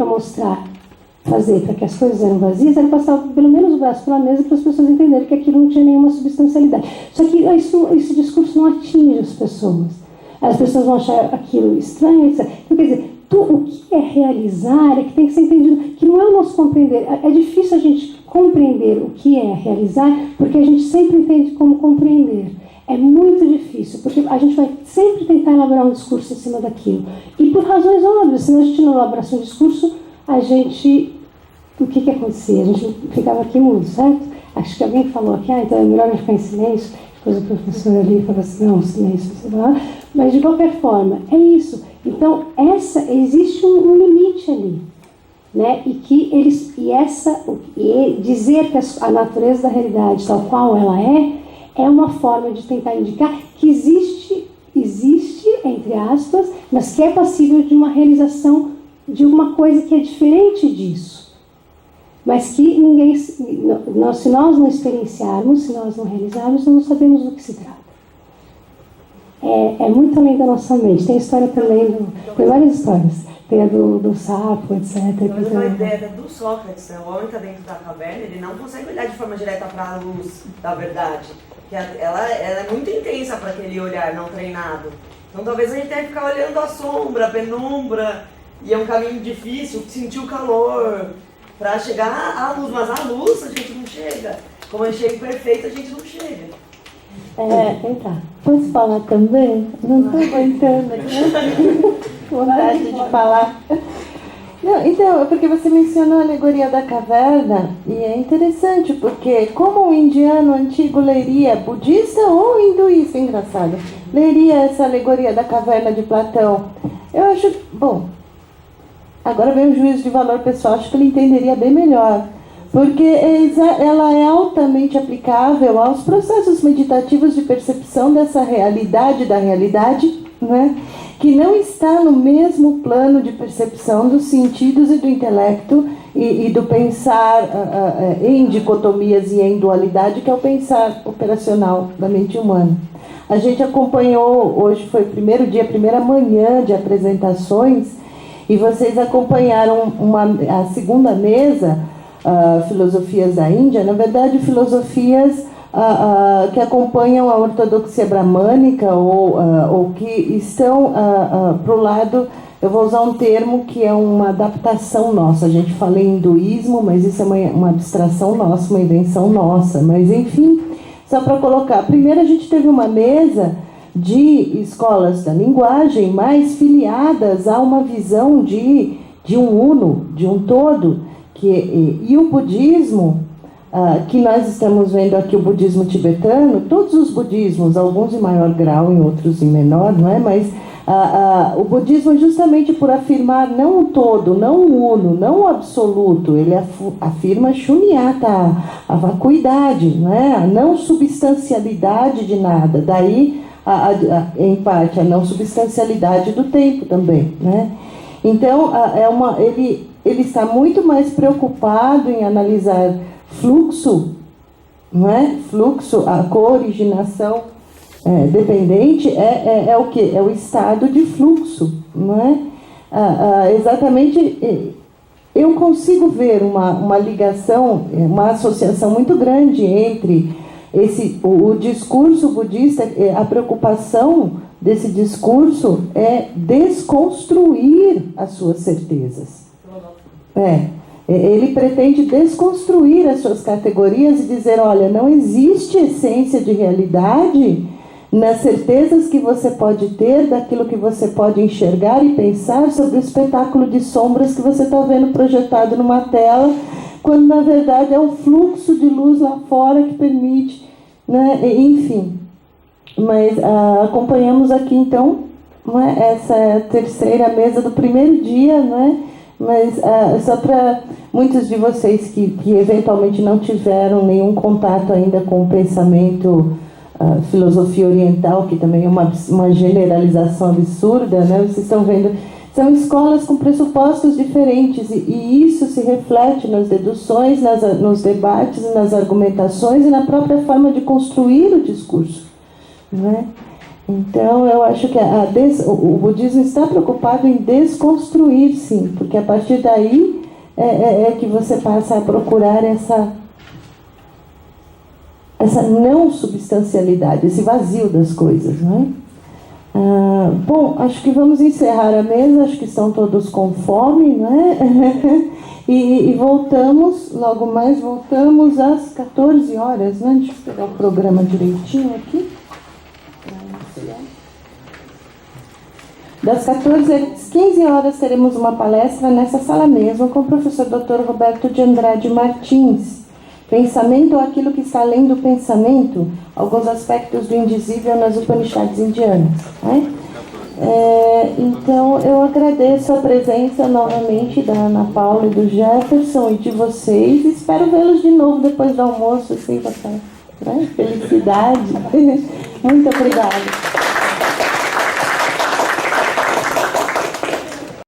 fazer para que as coisas eram vazias, era passar pelo menos o braço pela mesa para as pessoas entenderem que aquilo não tinha nenhuma substancialidade. Só que esse discurso não atinge as pessoas. As pessoas vão achar aquilo estranho, etc. Então, quer dizer, o que é realizar é que tem que ser entendido, que não é o nosso compreender. É difícil a gente compreender o que é realizar, porque a gente sempre entende como compreender. É muito difícil, porque a gente vai sempre tentar elaborar um discurso em cima daquilo. E por razões óbvias, se a gente não elaborasse um discurso, o que acontecia? A gente ficava aqui mudo, certo? Acho que alguém falou aqui, então é melhor ficar em silêncio. Depois o professor ali falou assim, não, silêncio, sei lá. Mas de qualquer forma, é isso. Então, existe um limite ali. Né? E dizer que a natureza da realidade, tal qual ela é uma forma de tentar indicar que existe, entre entre aspas, mas que é passível de uma realização de uma coisa que é diferente disso. Mas que ninguém, se nós não experienciarmos, se nós não realizarmos, nós não sabemos do que se trata. É muito além da nossa mente. Tem história também, tem várias histórias. Tem a do sapo, etc. Mas uma ideia do Sócrates, né? O homem está dentro da caverna, ele não consegue olhar de forma direta para a luz da verdade. Que ela é muito intensa para aquele olhar não treinado. Então talvez a gente tenha que ficar olhando a sombra, a penumbra, e é um caminho difícil, sentir o calor, para chegar à luz. Mas à luz a gente não chega. Como eu chego perfeito, a gente não chega. Posso falar também? Não estou aguentando aqui. Vontade de falar. Não, então, porque você mencionou a alegoria da caverna, e é interessante, porque como um indiano antigo leria, budista ou hinduísta, engraçado, leria essa alegoria da caverna de Platão, eu acho, bom, agora vem o juízo de valor pessoal, acho que ele entenderia bem melhor, porque ela é altamente aplicável aos processos meditativos de percepção dessa realidade da realidade, né? Que não está no mesmo plano de percepção dos sentidos e do intelecto e do pensar em dicotomias e em dualidade, que é o pensar operacional da mente humana. A gente acompanhou, hoje foi o primeiro dia, a primeira manhã de apresentações, e vocês acompanharam a segunda mesa, Filosofias da Índia, na verdade filosofias que acompanham a ortodoxia bramânica ou que estão para o lado, eu vou usar um termo que é uma adaptação nossa, a gente fala em hinduísmo, mas isso é uma abstração nossa, uma invenção nossa, mas enfim, só para colocar, primeiro a gente teve uma mesa de escolas da linguagem mais filiadas a uma visão de um uno, de um todo, e o budismo, que nós estamos vendo aqui, o budismo tibetano, todos os budismos, alguns em maior grau, em outros em menor, não é? Mas o budismo, justamente por afirmar não o todo, não o uno, não o absoluto, ele afirma shunyata, a vacuidade, não é? A não substancialidade de nada, daí, em parte, a não substancialidade do tempo também, né? Então, ele está muito mais preocupado em analisar fluxo, não é? Fluxo, a cooriginação dependente é o que? É o estado de fluxo, não é? Exatamente, eu consigo ver uma ligação, uma associação muito grande entre o discurso budista, a preocupação desse discurso é desconstruir as suas certezas. Ele pretende desconstruir as suas categorias e dizer, olha, não existe essência de realidade nas certezas que você pode ter daquilo que você pode enxergar e pensar sobre o espetáculo de sombras que você está vendo projetado numa tela, quando na verdade é um fluxo de luz lá fora que permite, né? Enfim. Mas acompanhamos aqui então, não é? Essa terceira mesa do primeiro dia, não é? Mas só para muitos de vocês que eventualmente não tiveram nenhum contato ainda com o pensamento, filosofia oriental, que também é uma generalização absurda, né? Vocês estão vendo, são escolas com pressupostos diferentes e isso se reflete nas deduções, nos debates, nas argumentações e na própria forma de construir o discurso, não é? Então, eu acho que o budismo está preocupado em desconstruir, sim, porque a partir daí é que você passa a procurar essa não substancialidade, esse vazio das coisas, não é? Bom, acho que vamos encerrar a mesa, acho que estão todos com fome, não é? E voltamos, logo mais voltamos às 14 horas, né? Deixa eu pegar o programa direitinho aqui. Das 14 às 15 horas teremos uma palestra nessa sala mesmo com o professor Dr. Roberto de Andrade Martins. Pensamento ou aquilo que está além do pensamento, alguns aspectos do indizível nas Upanishads indianas. Né? Então, eu agradeço a presença novamente da Ana Paula e do Jefferson e de vocês. Espero vê-los de novo depois do almoço, assim, para felicidade. Muito obrigada.